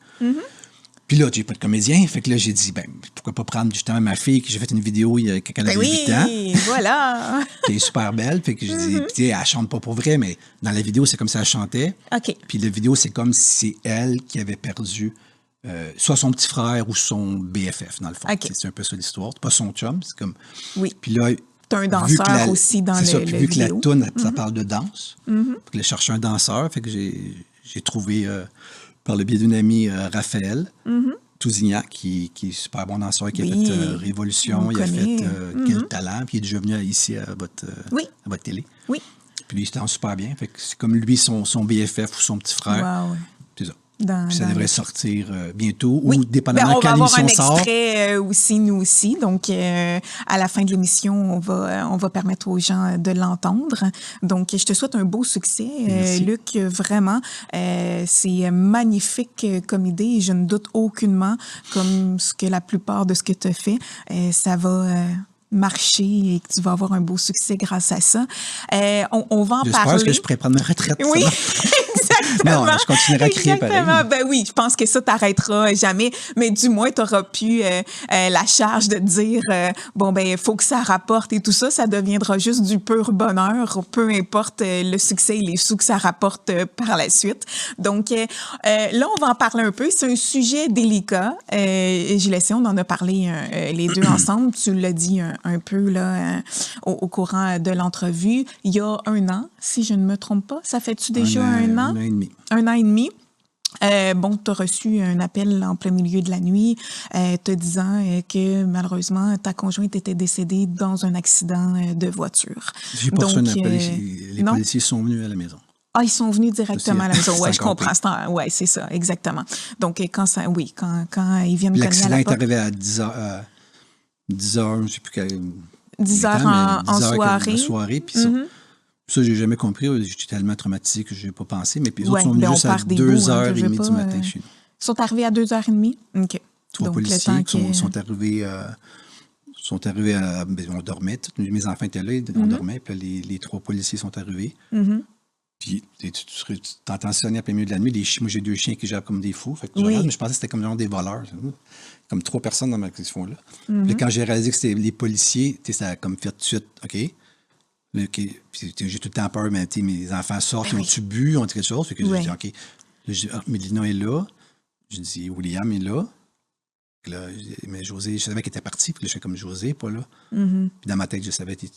Puis là, j'ai pas de comédien. Fait que là, j'ai dit, pourquoi pas prendre justement ma fille, que j'ai fait une vidéo quand elle avait 8 ans. Oui, voilà. Qui est super belle. Fait que j'ai dit, puis elle chante pas pour vrai, mais dans la vidéo, c'est comme ça elle chantait. OK. Puis la vidéo, c'est comme si c'est elle qui avait perdu soit son petit frère ou son BFF, dans le fond. Okay. C'est un peu ça l'histoire. C'est pas son chum, c'est comme... Oui. Puis là, Tu as un danseur aussi dans c'est le ça, vu que la vidéo. toune, ça parle de danse, puis je cherchais un danseur, fait que j'ai trouvé, par le biais d'une amie, Raphaël Tousignac, qui est super bon danseur, qui a fait Révolution, il a fait Quel talent, puis il est déjà venu ici à votre télé. Oui. Puis lui, il se danse super bien, fait que c'est comme lui, son BFF ou son petit frère. Wow. C'est ça. Puis ça devrait sortir bientôt, Oui. ou dépendamment de quand l'émission sort. On va avoir un extrait aussi, nous aussi. Donc, à la fin de l'émission, on va permettre aux gens de l'entendre. Donc, je te souhaite un beau succès, Luc, vraiment. C'est magnifique comme idée et je ne doute aucunement, comme ce que la plupart de ce que tu as fait, ça va marcher et que tu vas avoir un beau succès grâce à ça. On va en parler. J'espère que je pourrais prendre ma retraite. Oui. Exactement. Non, je continuerai à crier pareil. Ben oui, je pense que ça t'arrêtera jamais, mais du moins tu auras pu la charge de te dire bon ben il faut que ça rapporte et tout ça, ça deviendra juste du pur bonheur, peu importe le succès et les sous que ça rapporte par la suite. Donc là on va en parler un peu, c'est un sujet délicat. Gilles, on en a parlé les deux ensemble, tu l'as dit un peu là au courant de l'entrevue, il y a 1 an, si je ne me trompe pas, ça fait-tu déjà 1 an? 1 an et demi. 1 an et demi. Bon, tu as reçu un appel en plein milieu de la nuit te disant que malheureusement, ta conjointe était décédée dans un accident de voiture. J'ai pas reçu un appel. Les policiers sont venus à la maison. Ah, ils sont venus directement à la maison. Oui, je comprends. Oui, c'est ça, exactement. Donc, quand ils viennent cogner à la porte... L'accident est arrivé à 10 heures, je ne sais plus quel... 10 heures en soirée. En soirée, puis ça, j'ai jamais compris. J'étais tellement traumatisé que je n'ai pas pensé. Mais puis les autres sont venus juste à 2h30 du matin chez nous. Ils sont arrivés à 2h30? OK. 3 donc, policiers sont arrivés... on dormait. Mes enfants étaient là, on dormait. Puis les 3 policiers sont arrivés. Puis tu t'entends sonner à plein milieu de la nuit. Moi, j'ai 2 chiens qui jappent comme des fous. Fait que mais je pensais que c'était comme genre des voleurs. Comme 3 personnes dans ma question là. Puis quand j'ai réalisé que c'était les policiers, ça a comme fait tout de suite, OK. Puis j'ai tout le temps peur, mais mes enfants sortent, ont-tu bu, ont-tu quelque chose? Fait que j'ai dit, OK. Là, Mélina est là. J'ai dit, William est là. Là, mais José, je savais qu'elle était partie. Puis là, je fais comme José, pas là. Puis dans ma tête, je savais qu'il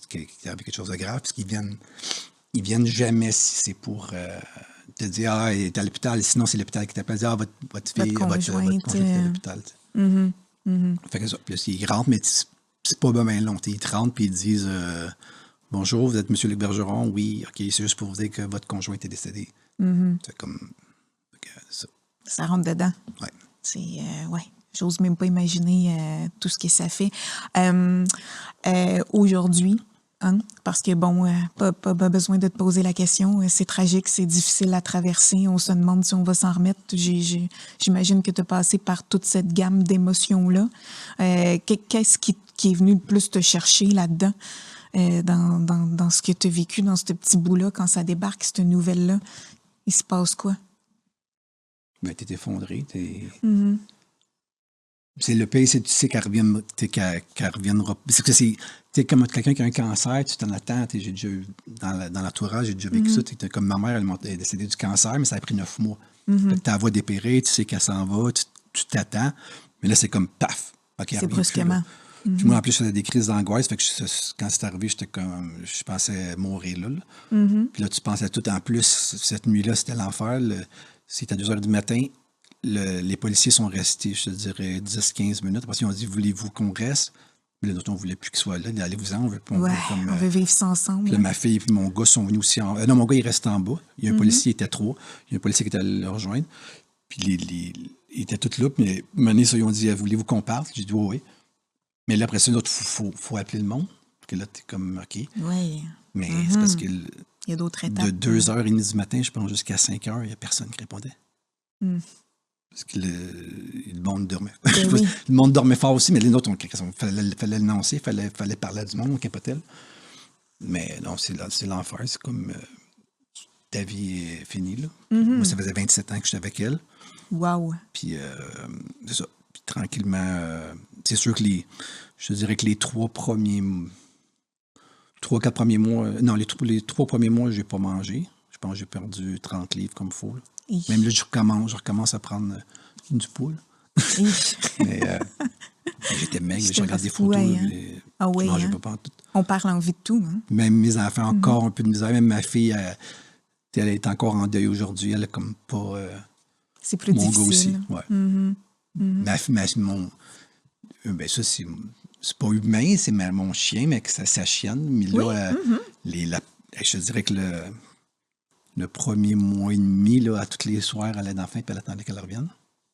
y avait quelque chose de grave. Parce qu'ils viennent jamais si c'est pour te dire, ah, elle est à l'hôpital. Sinon, c'est l'hôpital qui t'appelle, dire, ah, votre fille, votre conjointe est à l'hôpital. Fait que ça. Puis là, ils rentrent, mais c'est pas bien long. Ils rentrent, puis ils disent, bonjour, vous êtes M. Luc Bergeron? Oui, OK, c'est juste pour vous dire que votre conjoint est décédé. C'est comme ça. Ça rentre dedans. Oui. C'est, j'ose même pas imaginer tout ce que ça fait. Aujourd'hui, parce que, bon, pas besoin de te poser la question. C'est tragique, c'est difficile à traverser. On se demande si on va s'en remettre. J'imagine que tu as passé par toute cette gamme d'émotions-là. Qu'est-ce qui est venu le plus te chercher là-dedans? Dans ce que tu as vécu, dans ce petit bout-là, quand ça débarque, cette nouvelle-là, il se passe quoi? Ben, t'es effondré. C'est le pays, tu sais qu'elle reviendra. C'est que c'est comme quelqu'un qui a un cancer, tu t'en attends. J'ai déjà eu, dans l'entourage, j'ai déjà vécu ça. Comme ma mère, elle est décédée du cancer, mais ça a pris 9 mois. Tu la vois dépérer, tu sais qu'elle s'en va, tu t'attends. Mais là, c'est comme paf. Okay, c'est brusquement. Puis moi, en plus, je faisais des crises d'angoisse. Fait que quand c'est arrivé, je pensais mourir là. Puis là, tu pensais tout. En plus, cette nuit-là, c'était l'enfer. C'était à 2h du matin. Les policiers sont restés, je te dirais, 10-15 minutes. Parce qu'ils ont dit, voulez-vous qu'on reste? Mais là, on ne voulait plus qu'ils soient là. Allez-vous-en, on veut vivre ça ensemble. Puis là, ma fille et mon gars sont venus aussi non, mon gars, il reste en bas. Il y a un policier, il était 3. Il y a un policier qui était allé le rejoindre. Puis ils étaient tous là. Puis ils ont dit, voulez-vous qu'on parte? J'ai dit, oui. Mais là, après ça, il faut appeler le monde. Parce que là, t'es comme, OK. Oui. Mais c'est parce que il y a d'autres étapes. De 2h30 du matin, je pense, jusqu'à 5h, il n'y a personne qui répondait. Parce que le monde dormait. Le monde dormait fort aussi, mais les autres, il fallait l'annoncer, il fallait parler à du monde, on capotait. Mais non, c'est l'enfer. C'est comme ta vie est finie. Là. Moi, ça faisait 27 ans que j'étais avec elle. Wow. Puis, c'est ça. Puis, tranquillement, c'est sûr que je dirais que les 3-4 premiers mois, non, les 3 premiers mois, je n'ai pas mangé. Je pense que j'ai perdu 30 livres comme il faut. Là. Même là, je recommence à prendre du poids. Mais j'étais maigre, je regarde des photos. Ah oui, Je mangeais hein? pas pantoute. On perd l'envie de tout. Hein? Même mes enfants, encore un peu de misère. Même ma fille, elle est encore en deuil aujourd'hui. Elle est comme pas... C'est plus mon gars aussi, difficile. ouais. Ben ça, c'est pas humain, c'est mon chien, mais sa chienne. Mais là, je te dirais que le premier mois et demi, là, à tous les soirs, elle allait dans la fin, puis elle attendait qu'elle revienne.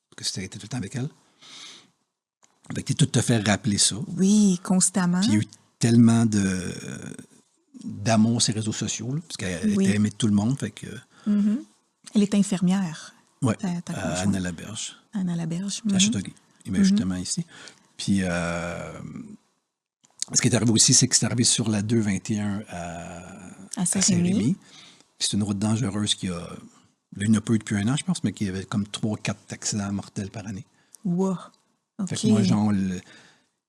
Parce que c'était tout le temps avec elle. Fait que tout te fait rappeler ça. Oui, constamment. Puis il y a eu tellement d'amour sur les réseaux sociaux, là, parce qu'elle était aimée de tout le monde. Fait que, Elle est infirmière. oui, Ta conjointe. Anna Laberge. Anna Laberge. À Châteauguay. Il est justement ici. Puis, ce qui est arrivé aussi, c'est que c'est arrivé sur la 221 à Saint-Rémy. Puis c'est une route dangereuse qui a... Là, il n'y en a pas eu depuis 1 an, je pense, mais qui avait comme 3-4 accidents mortels par année. Wow. OK. Fait que moi, genre,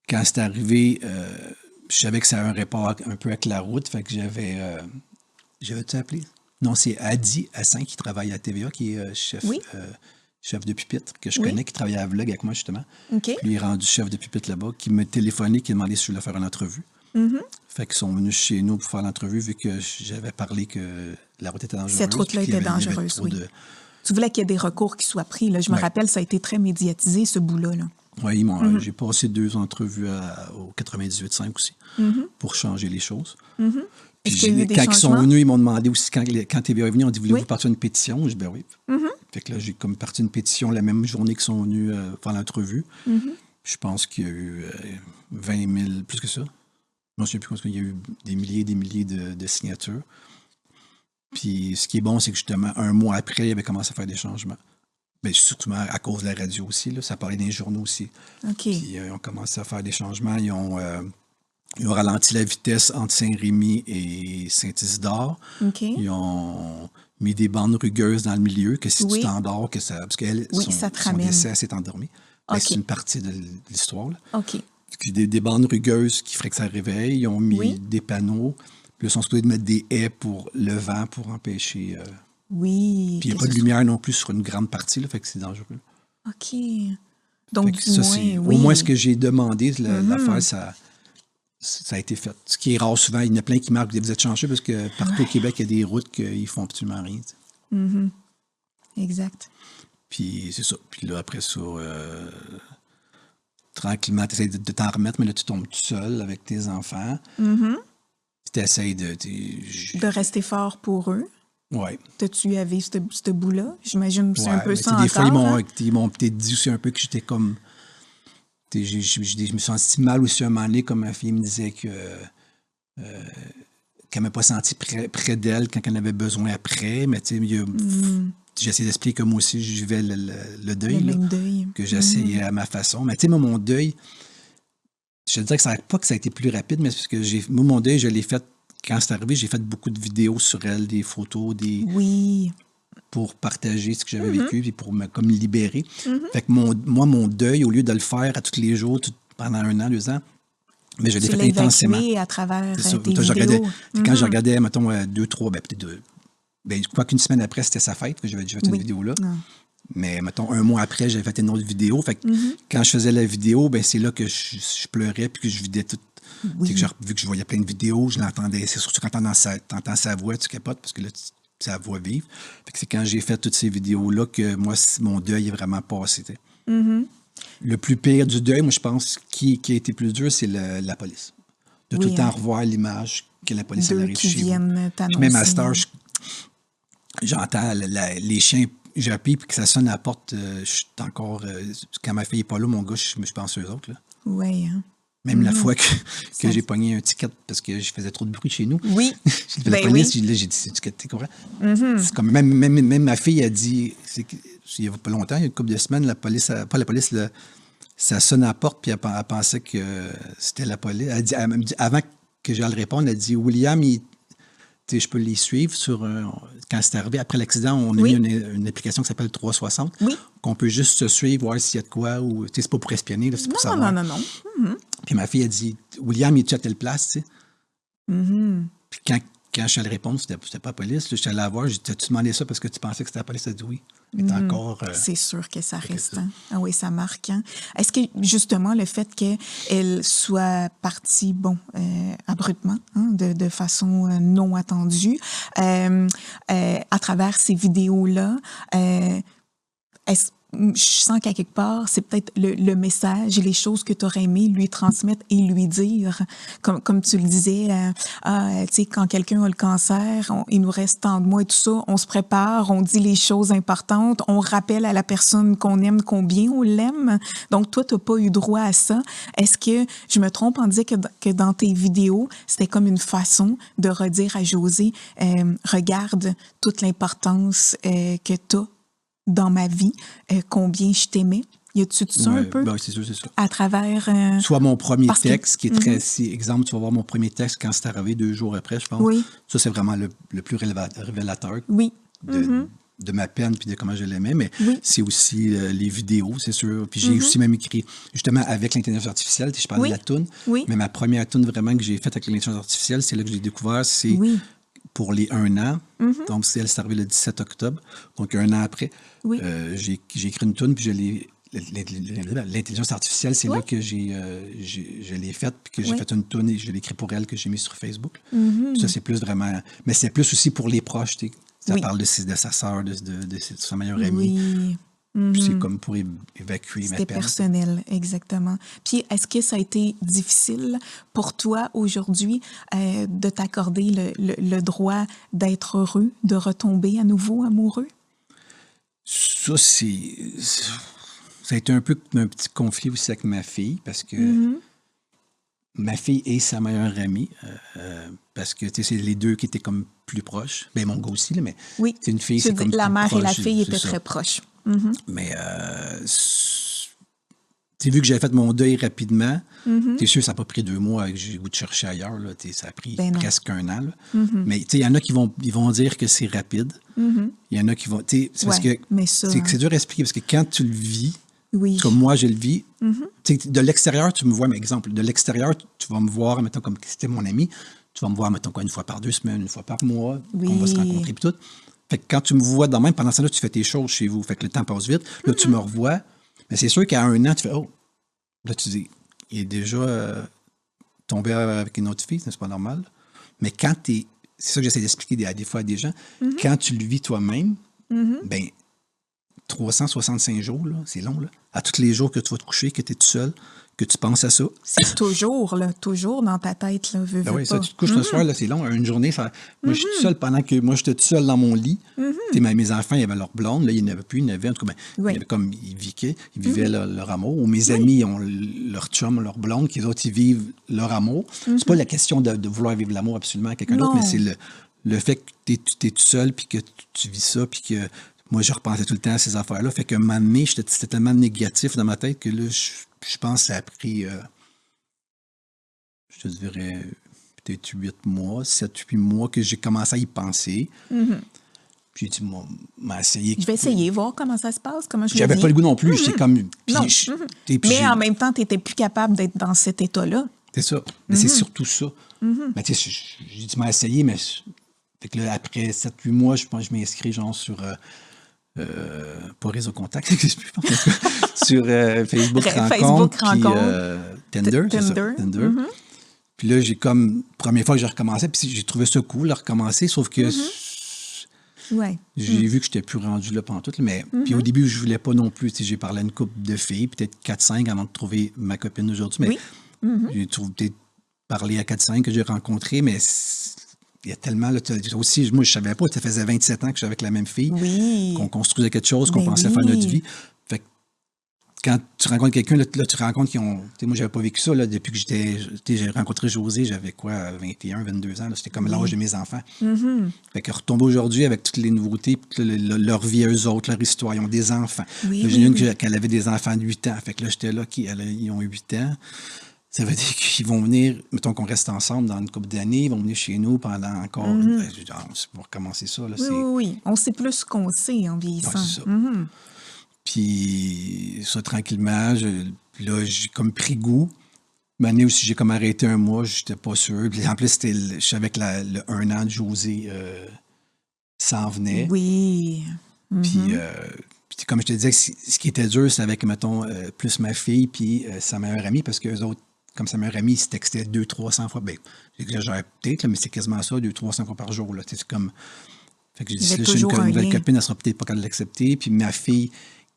quand c'est arrivé, je savais que ça avait un rapport un peu avec la route. Fait que j'avais-tu appelé? Non, c'est Adi Hassan qui travaille à TVA, qui est chef de pupitre, que je connais, qui travaillait à Vlog avec moi, justement. OK. Puis il est rendu chef de pupitre là-bas, qui m'a téléphoné, qui a demandé si je voulais faire une entrevue. Fait qu'ils sont venus chez nous pour faire l'entrevue, vu que j'avais parlé que la route était dangereuse. Cette route-là était dangereuse, oui. Tu voulais qu'il y ait des recours qui soient pris. Là. Je me rappelle, ça a été très médiatisé, ce bout-là. Là. Oui, j'ai passé 2 entrevues au 98.5 aussi, pour changer les choses. Puis quand ils sont venus, ils m'ont demandé aussi, quand TVA est venu, on dit, voulez-vous partir une pétition? Je dis, ben oui. Fait que là, j'ai comme parti une pétition la même journée qu'ils sont venus faire l'entrevue. Je pense qu'il y a eu 20 000, plus que ça. Je ne sais plus parce qu'il y a eu des milliers et des milliers de signatures. Puis ce qui est bon, c'est que justement, 1 mois après, il avait commencé à faire des changements. Bien, surtout à cause de la radio aussi. Là, ça parlait des journaux aussi. OK. Puis ils ont commencé à faire des changements. Ils ont ralenti la vitesse entre Saint-Rémy et Saint-Isidore. OK. Ils ont mis des bandes rugueuses dans le milieu, que si tu t'endors, que ça... Parce qu'elle, son décès, elle s'est endormie. Okay. C'est une partie de l'histoire. Là. OK. Puis des bandes rugueuses qui feraient que ça réveille. Ils ont mis des panneaux. Puis ils sont supposés de mettre des haies pour le vent, pour empêcher... Oui. Puis il n'y a pas de lumière non plus sur une grande partie, là, fait que c'est dangereux. OK. Donc, ça, au moins, ce que j'ai demandé, l'affaire, ça a été fait. Ce qui est rare souvent, il y en a plein qui marquent, vous êtes chanceux, parce que partout au Québec, il y a des routes qu'ils font absolument rien. Exact. Puis c'est ça. Puis là, après ça, tranquillement, tu essaies de t'en remettre, mais là, tu tombes tout seul avec tes enfants. Tu essaies de rester fort pour eux. Oui. T'as-tu à vivre ce bout-là? J'imagine que c'est un peu ça des encore. Fois, ils m'ont peut-être dit aussi un peu que j'étais comme... Je me suis senti mal aussi un moment donné, comme ma fille me disait qu'elle ne m'a pas senti près d'elle quand elle en avait besoin après. Mais tu sais, j'essaie d'expliquer que moi aussi, je vivais le deuil. Le même deuil. Que j'essayais à ma façon. Mais tu sais, moi, mon deuil, je te dirais que ça a été plus rapide, mais c'est parce que moi, mon deuil, je l'ai fait. Quand c'est arrivé, j'ai fait beaucoup de vidéos sur elle, des photos, pour partager ce que j'avais vécu et pour me comme libérer. Fait que mon deuil, au lieu de le faire à tous les jours, pendant 1 an, 2 ans, mais je l'ai fait intensément. À travers tes vidéos. Quand je regardais, mettons, 2, 3, peut-être 2. Je crois qu'une semaine après, c'était sa fête, que j'avais déjà fait une vidéo là. Mais mettons, 1 mois après, j'avais fait une autre vidéo. Fait que quand je faisais la vidéo, c'est là que je pleurais puis que je vidais tout. Vu que je voyais plein de vidéos, je l'entendais. C'est surtout quand t'entends sa voix, tu capotes parce que là, c'est la voix vive. Fait que c'est quand j'ai fait toutes ces vidéos-là que moi, mon deuil est vraiment passé. Le plus pire du deuil, moi, je pense, qui a été plus dur, c'est la police. De tout le temps revoir l'image que la police arrive chez vous. Même à cette heure, j'entends les chiens japper puis que ça sonne à la porte. Je suis encore... quand ma fille n'est pas là, mon gars, je pense aux autres. Oui, hein. Même la fois que j'ai pogné un ticket parce que je faisais trop de bruit chez nous. Oui. La police, j'ai dit, c'est tu comprends? C'est comme même ma fille a dit, il n'y a pas longtemps, il y a une couple de semaines, ça sonne à la porte, puis elle pensait que c'était la police. Elle me dit, avant que j'aille répondre, elle dit, William, je peux les suivre quand c'est arrivé. Après l'accident, on a mis une application qui s'appelle 360, qu'on peut juste se suivre, voir s'il y a de quoi, ou c'est pas pour espionner, là, c'est pour savoir. Non. Puis ma fille a dit, William, il est à telle place, tu sais. Puis quand je suis allé répondre, c'était pas la police. Là, je suis allé la voir, j'ai dit, t'as-tu demandé ça parce que tu pensais que c'était la police? Elle a dit oui. Elle est encore... C'est sûr que ça reste. Hein? Ah oui, ça marque. Hein? Est-ce que, justement, le fait qu'elle soit partie, abruptement, hein, de façon non attendue, à travers ces vidéos-là, je sens qu'à quelque part, c'est peut-être le message et les choses que tu aurais aimé lui transmettre et lui dire. Comme tu le disais, tu sais, quand quelqu'un a le cancer, il nous reste tant de mois et tout ça, on se prépare, on dit les choses importantes, on rappelle à la personne qu'on aime combien on l'aime. Donc, toi, tu n'as pas eu droit à ça. Est-ce que je me trompe en disant que dans tes vidéos, c'était comme une façon de redire à Josée, regarde toute l'importance que tu as dans ma vie, combien je t'aimais. Y a-tu de ça un peu? Ben, c'est sûr, c'est ça. À travers... Soit mon premier texte, qui est très... exemple, tu vas voir mon premier texte quand c'est arrivé 2 jours après, je pense. Oui. Ça, c'est vraiment le plus révélateur oui. de ma peine puis de comment je l'aimais. Mais c'est aussi les vidéos, c'est sûr. Puis j'ai aussi même écrit, justement, avec l'intelligence artificielle. Je parlais de la toune. Oui. Mais ma première toune vraiment que j'ai faite avec l'intelligence artificielle, c'est là que j'ai découvert, c'est... pour les 1 an. Donc, elle s'est arrivée le 17 octobre. Donc, 1 an après, j'ai écrit une toune, puis l'intelligence artificielle, c'est là que je l'ai faite, puis que j'ai fait une toune et je l'ai écrit pour elle, que j'ai mis sur Facebook. Ça, c'est plus vraiment... Mais c'est plus aussi pour les proches. Ça parle de sa sœur, de sa meilleure amie. Oui. Puis c'est comme pour évacuer ma peine. C'était personnel, exactement. Puis, est-ce que ça a été difficile pour toi aujourd'hui de t'accorder le droit d'être heureux, de retomber à nouveau amoureux? Ça, ça a été un peu un petit conflit aussi avec ma fille, parce que ma fille est sa meilleure amie, parce que c'est les deux qui étaient comme plus proches. Bien, mon gars aussi, là, mais c'est une fille, c'est comme la mère proche, et la fille étaient très proches. Mais vu que j'avais fait mon deuil rapidement, c'est sûr, ça n'a pas pris 2 mois que j'ai le goût de chercher ailleurs. Là, ça a pris presque 1 an. Mais il y en a qui vont dire que c'est rapide. Il y en a qui vont... C'est parce que c'est dur à expliquer, parce que quand tu le vis, comme moi, je le vis, de l'extérieur, tu me vois, mais exemple, de l'extérieur, tu vas me voir, mettons, comme si c'était mon ami, tu vas me voir, mettons, quoi, 1 fois par 2 semaines, 1 fois par mois, qu'on va se rencontrer, puis tout. Fait que quand tu me vois dans même, pendant ce temps-là, tu fais tes choses chez vous. Fait que le temps passe vite. Là, tu me revois. Mais c'est sûr qu'à 1 an, tu fais « Oh! » Là, tu dis, il est déjà tombé avec une autre fille, c'est pas normal. Mais quand c'est ça que j'essaie d'expliquer des fois à des gens, quand tu le vis toi-même, ben 365 jours, là, c'est long, là. À tous les jours que tu vas te coucher, que tu es tout seul, que tu penses à ça. C'est toujours dans ta tête, là, oui, ça, tu te couches le soir, là, c'est long. Une journée, moi, je suis tout seul pendant que moi, j'étais tout seul dans mon lit. Mes enfants, ils avaient leur blonde, là, ils n'avaient plus, ils n'avaient, en tout cas, ils vivaient leur amour. Ou mes amis, ils ont leur chum, leur blonde, qui les autres, ils vivent leur amour. C'est pas la question de vouloir vivre l'amour absolument à quelqu'un d'autre, mais c'est le fait que tu es tout seul, puis que tu vis ça, puis que moi, je repensais tout le temps à ces affaires-là. Fait qu'à un moment donné, c'était tellement négatif dans ma tête que là, je pense que ça a pris, je te dirais, peut-être 8 mois, 7-8 mois que j'ai commencé à y penser. Puis j'ai dit, m'a essayé. Je vais essayer, voir comment ça se passe, comment je J'avais pas le goût non plus. J'étais comme... Mais en même temps, tu n'étais plus capable d'être dans cet état-là. C'est ça. Mais c'est surtout ça. Mais tu sais, j'ai dit, m'a essayé, mais... Fait que là, après 7-8 mois, je pense que je m'inscris genre sur... pas Réseau Contact, sur Facebook Rencontre, puis Tinder, c'est ça, Tinder. Puis là, j'ai comme, première fois que j'ai recommencé, puis j'ai trouvé ça cool de recommencer, sauf que j'ai vu que je n'étais plus rendu là pantoute, mais puis au début, je voulais pas non plus, j'ai parlé à une couple de filles, peut-être 4-5 avant de trouver ma copine d'aujourd'hui, mais j'ai peut-être parlé à 4-5 que j'ai rencontrées, mais il y a tellement, là, aussi, moi, je savais pas, ça faisait 27 ans que j'étais avec la même fille, qu'on construisait quelque chose, qu'on pensait faire notre vie. Fait que quand tu rencontres quelqu'un, là, tu rencontres qu'ils ont... Moi, j'avais pas vécu ça, là, depuis que j'ai rencontré Josée, j'avais quoi, 21, 22 ans, là, c'était comme l'âge de mes enfants. Fait que retomber aujourd'hui avec toutes les nouveautés, leur vie à eux autres, leur histoire, ils ont des enfants. J'ai une qu'elle avait des enfants de 8 ans, fait que là, j'étais là, ils ont 8 ans. Ça veut dire qu'ils vont venir, mettons qu'on reste ensemble dans une couple d'années, ils vont venir chez nous pendant encore... on sait pas recommencer ça. Là, oui. On sait plus ce qu'on sait en vieillissant. C'est ça. Puis ça, tranquillement, là, j'ai comme pris goût. Une année aussi, j'ai comme arrêté un mois, j'étais pas sûr. Puis en plus, je savais que le 1 an de José s'en venait. Oui. Puis comme je te disais, ce qui était dur, c'est avec, mettons, plus ma fille puis sa meilleure amie, parce qu'eux autres, comme sa meilleure amie, ils se textaient 200-300 fois. Bien, j'exagère peut-être, là, mais c'est quasiment ça, 200-300 fois par jour. Là. C'est comme... Fait que j'ai dit, si j'ai une nouvelle copine, elle sera peut-être pas capable de l'accepter. Puis ma fille,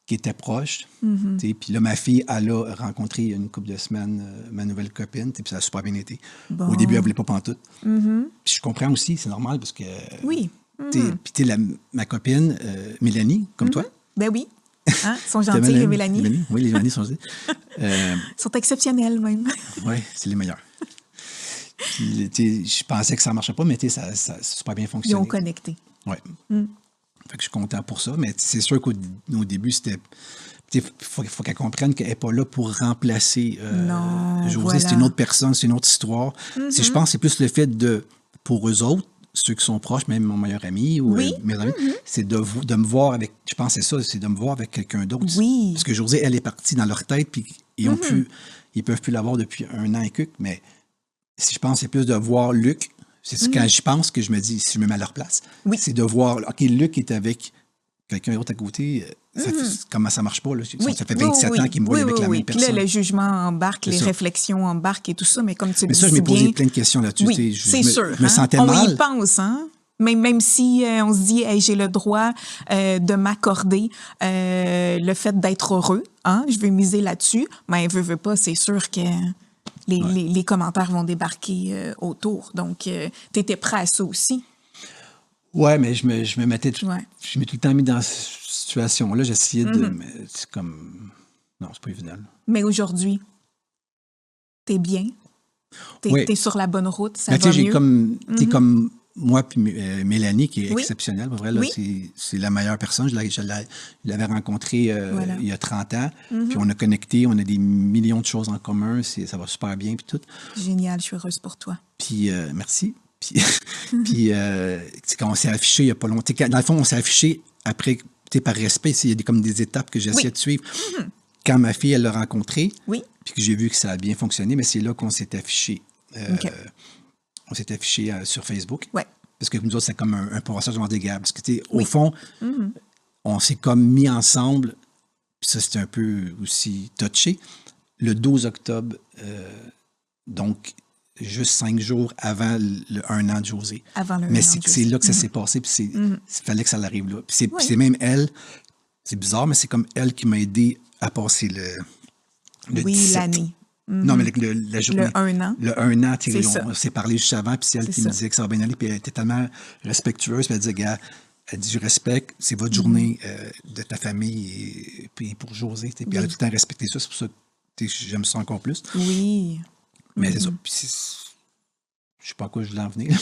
qui était proche, puis là, ma fille, elle a rencontré il y a une couple de semaines ma nouvelle copine, puis ça a super bien été. Bon. Au début, elle voulait pas pantoute. Puis je comprends aussi, c'est normal, parce que... Oui. Puis ma copine, Mélanie, comme toi. Ben oui. Hein? Ils sont gentils, les Mélanie. Oui, les Mélanie sont gentils. Ils sont exceptionnels, même. Oui, c'est les meilleurs. Puis, je pensais que ça ne marchait pas, mais ça a super bien fonctionné. Ils ont connecté. Oui. Fait que je suis content pour ça, mais c'est sûr qu'au début, c'était... Il faut qu'elle comprenne qu'elle n'est pas là pour remplacer José. Voilà. C'est une autre personne, c'est une autre histoire. Je pense que c'est plus le fait pour eux autres, ceux qui sont proches, même mon meilleur ami ou mes amis, c'est de me voir avec... Je pense que c'est ça, c'est de me voir avec quelqu'un d'autre. Oui. Parce que José, elle est partie dans leur tête, puis ils peuvent plus l'avoir depuis 1 an et quelques, mais si je pense, c'est plus de voir Luc. C'est quand je pense que je me dis, si je me mets à leur place, c'est de voir, OK, Luc est avec quelqu'un d'autre à côté, comment ça marche pas? Là? Ça fait 27 ans qu'il me voit avec la même personne. Puis là, le jugement embarque, les réflexions embarquent et tout ça, mais comme tu le dis mais ça, je m'ai posé plein de questions là-dessus. Oui, c'est sûr. Je me sentais mal. On y pense, hein? Même si on se dit, hey, j'ai le droit de m'accorder le fait d'être heureux, hein? Je vais miser là-dessus, mais veux pas, c'est sûr que... Les commentaires vont débarquer autour. Donc, tu étais prêt à ça aussi. Oui, mais je me mettais... Je m'ai tout le temps mis dans cette situation-là. J'essayais de... Mais c'est comme... Non, c'est pas évident. Mais aujourd'hui, t'es bien? T'es sur la bonne route? Ça va mieux? T'es comme moi puis Mélanie, qui est exceptionnelle. Pour vrai, là, c'est la meilleure personne. Je l'avais rencontrée il y a 30 ans. Puis on a connecté, on a des millions de choses en commun. Ça va super bien, puis tout. Génial, je suis heureuse pour toi. Puis, merci. Puis quand on s'est affiché il n'y a pas longtemps, dans le fond, on s'est affiché après, par respect. Il y a comme des étapes que j'essayais de suivre. Quand ma fille, elle l'a rencontré, puis que j'ai vu que ça a bien fonctionné, mais c'est là qu'on s'est affiché. On s'est affiché sur Facebook. Ouais. Parce que nous autres, c'est comme un passage des gables. Parce que, au fond, on s'est comme mis ensemble, puis ça, c'était un peu aussi touché, le 12 octobre, donc juste 5 jours avant le 1 an de José. Mais c'est là que ça s'est passé, puis il fallait que ça arrive là. Puis c'est même elle, c'est bizarre, mais c'est comme elle qui m'a aidé à passer le 17. L'année. Non, mais la journée. Le 1 an. Le 1 an, on s'est parlé juste avant, puis c'est elle qui me disait que ça va bien aller, puis elle était tellement respectueuse, puis elle disait, gars, elle dit, je respecte, c'est votre journée de ta famille, et puis pour José, puis elle a tout le temps respecté ça, c'est pour ça que j'aime ça encore plus. Oui. Mais c'est ça, puis je sais pas à quoi je voulais en venir.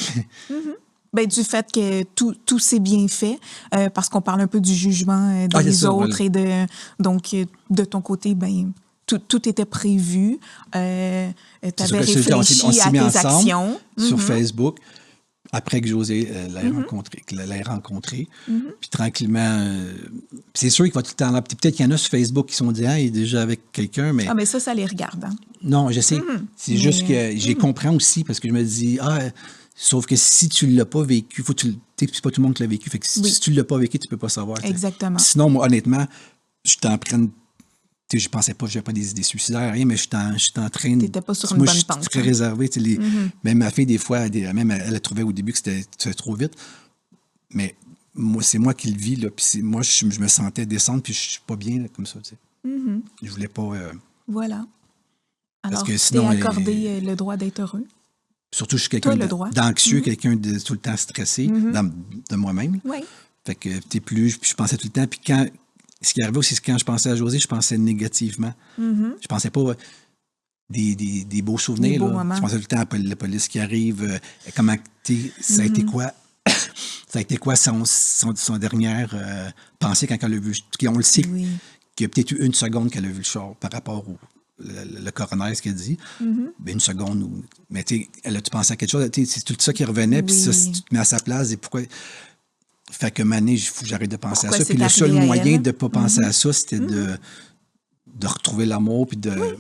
Ben, du fait que tout s'est bien fait, parce qu'on parle un peu du jugement des autres, et donc, de ton côté, ben... Tout était prévu. Tu avais réfléchi à tes actions. Sur Facebook, après que José l'ait rencontré. Puis tranquillement, c'est sûr qu'il va tout le temps là. Peut-être qu'il y en a sur Facebook qui sont dit, il est déjà avec quelqu'un, mais... Ah, mais ça les regarde. Hein? Non, je sais. C'est juste que j'ai compris aussi, parce que je me dis, sauf que si tu ne l'as pas vécu, c'est pas tout le monde qui l'a vécu. Fait que si tu ne l'as pas vécu, tu ne peux pas savoir. Exactement. Sinon, moi, honnêtement, je t'en prenne. Je pensais pas, je n'avais pas des idées suicidaires, rien, mais je suis en train de... Tu n'étais pas sur une bonne pente. Je suis très réservé. Même ma fille, des fois, elle a trouvé au début que c'était trop vite. Mais moi, c'est moi qui le vis. Là, puis moi, je me sentais descendre, puis je suis pas bien là, comme ça. Je voulais pas... Voilà. Alors, parce que sinon, t'es accordé le droit d'être heureux. Surtout, je suis quelqu'un d'anxieux, quelqu'un de tout le temps stressé de moi-même. Oui. Fait que puis je pensais tout le temps. Puis ce qui arrivait aussi, c'est que quand je pensais à José, je pensais négativement. Je pensais pas des beaux souvenirs. Des beaux moments. Je pensais tout le temps à la police qui arrive. Comment ça a été quoi? Ça a été quoi son dernière pensée quand elle a vu... On le sait qu'il y a peut-être eu 1 seconde qu'elle a vu le char par rapport le coroner, ce qu'il a dit. Ben, 1 seconde. Mais elle a-tu pensé à quelque chose? C'est tout ça qui revenait. Puis ça, si tu te mets à sa place, et pourquoi... Fait que Mané, il faut que j'arrête de penser à ça. Puis le seul moyen de ne pas penser à ça, c'était de retrouver l'amour, puis de...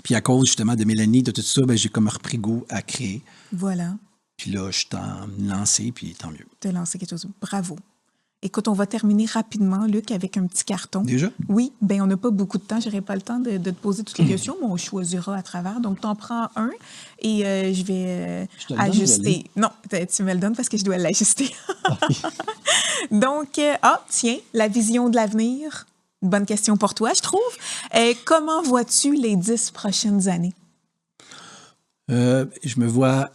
Puis à cause justement de Mélanie, de tout ça, ben, j'ai comme repris goût à créer. Voilà. Puis là, je suis en lancé, puis tant mieux. Tu as lancé quelque chose. Bravo. Écoute, on va terminer rapidement, Luc, avec un petit carton. Déjà? Oui, bien, on n'a pas beaucoup de temps. Je n'aurai pas le temps de te poser toutes les questions, mais on choisira à travers. Donc, tu en prends un et je vais Je te le ajuster. Non, tu me le donnes parce que je dois l'ajuster. Donc, tiens, la vision de l'avenir. Bonne question pour toi, je trouve. Comment vois-tu les 10 prochaines années? Je me vois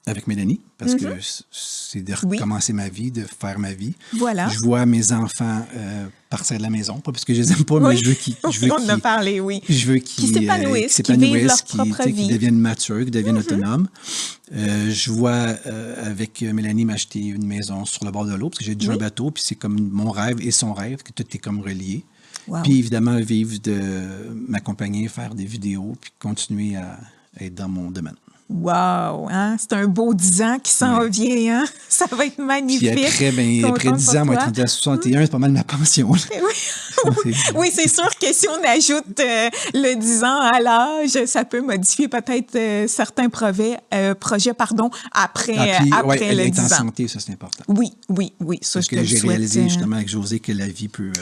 avec Mélanie, parce que c'est de recommencer ma vie, de faire ma vie. Voilà. Je vois mes enfants partir de la maison, pas parce que je les aime pas, mais je veux qu'ils... On en a parlé, oui. Je veux qu'ils s'épanouissent, qu'ils vivent leur propre vie. Qu'ils deviennent matures, qu'ils deviennent autonomes. Je vois avec Mélanie m'acheter une maison sur le bord de l'eau, parce que j'ai déjà un bateau, puis c'est comme mon rêve et son rêve, que tout est comme relié. Wow. Puis évidemment, vivre de m'accompagner, faire des vidéos, puis continuer à être dans mon domaine. Wow! Hein? C'est un beau 10 ans qui s'en vient. Hein? Ça va être magnifique. Puis après 10 ans, moi, être rendu à 61, c'est pas mal ma pension. Oui, c'est sûr que si on ajoute le 10 ans à l'âge, ça peut modifier peut-être certains projets après le 10 ans. Être en santé, ça, c'est important. Oui. Ça, parce que j'ai réalisé justement avec José que la vie peut...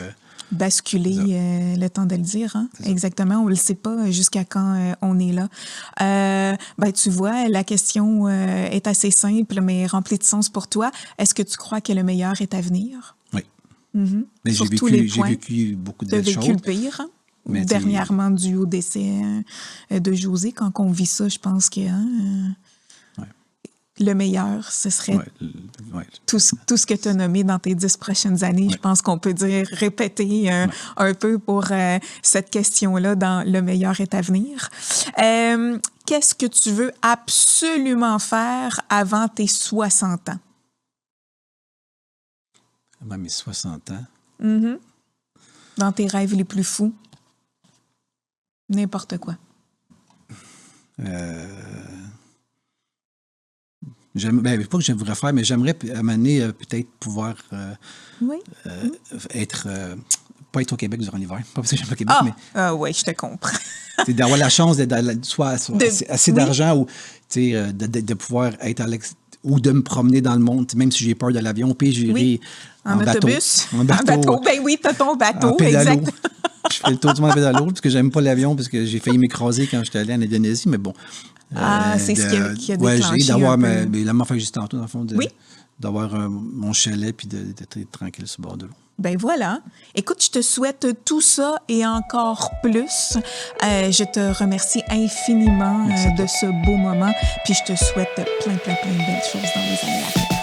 basculer, le temps de le dire. Hein? Exactement, on ne le sait pas jusqu'à quand on est là. Tu vois, la question est assez simple, mais remplie de sens pour toi. Est-ce que tu crois que le meilleur est à venir? Oui. Mm-hmm. Mais j'ai vécu beaucoup de choses. Tu as vécu le pire, hein? Dernièrement, dû au décès de José. Quand on vit ça, je pense que... le meilleur, ce serait tout ce que tu as nommé dans tes 10 prochaines années. Je pense qu'on peut répéter un peu pour cette question-là dans le meilleur est à venir. Qu'est-ce que tu veux absolument faire avant tes 60 ans? Avant mes 60 ans? Mm-hmm. Dans tes rêves les plus fous? N'importe quoi. Pas que j'aimerais faire, mais j'aimerais amener peut-être pouvoir être... pas être au Québec durant l'hiver. Pas parce que j'aime pas Québec, mais... oui, je te comprends. C'est d'avoir la chance d'être soit assez d'argent ou de pouvoir être ou de me promener dans le monde, même si j'ai peur de l'avion, puis j'irai en autobus. En bateau. Ben oui, t'as ton bateau, exact. Je fais le tour du monde en pédalo, parce que j'aime pas l'avion, parce que j'ai failli m'écraser quand j'étais allé en Indonésie, mais bon... c'est ce qui a déclenché d'avoir un peu. la fait juste tantôt, dans le fond, d'avoir mon chalet puis d'être tranquille sur le bord de l'eau. Ben voilà. Écoute, je te souhaite tout ça et encore plus. Je te remercie infiniment de ce beau moment, puis je te souhaite plein de belles choses dans les années à venir.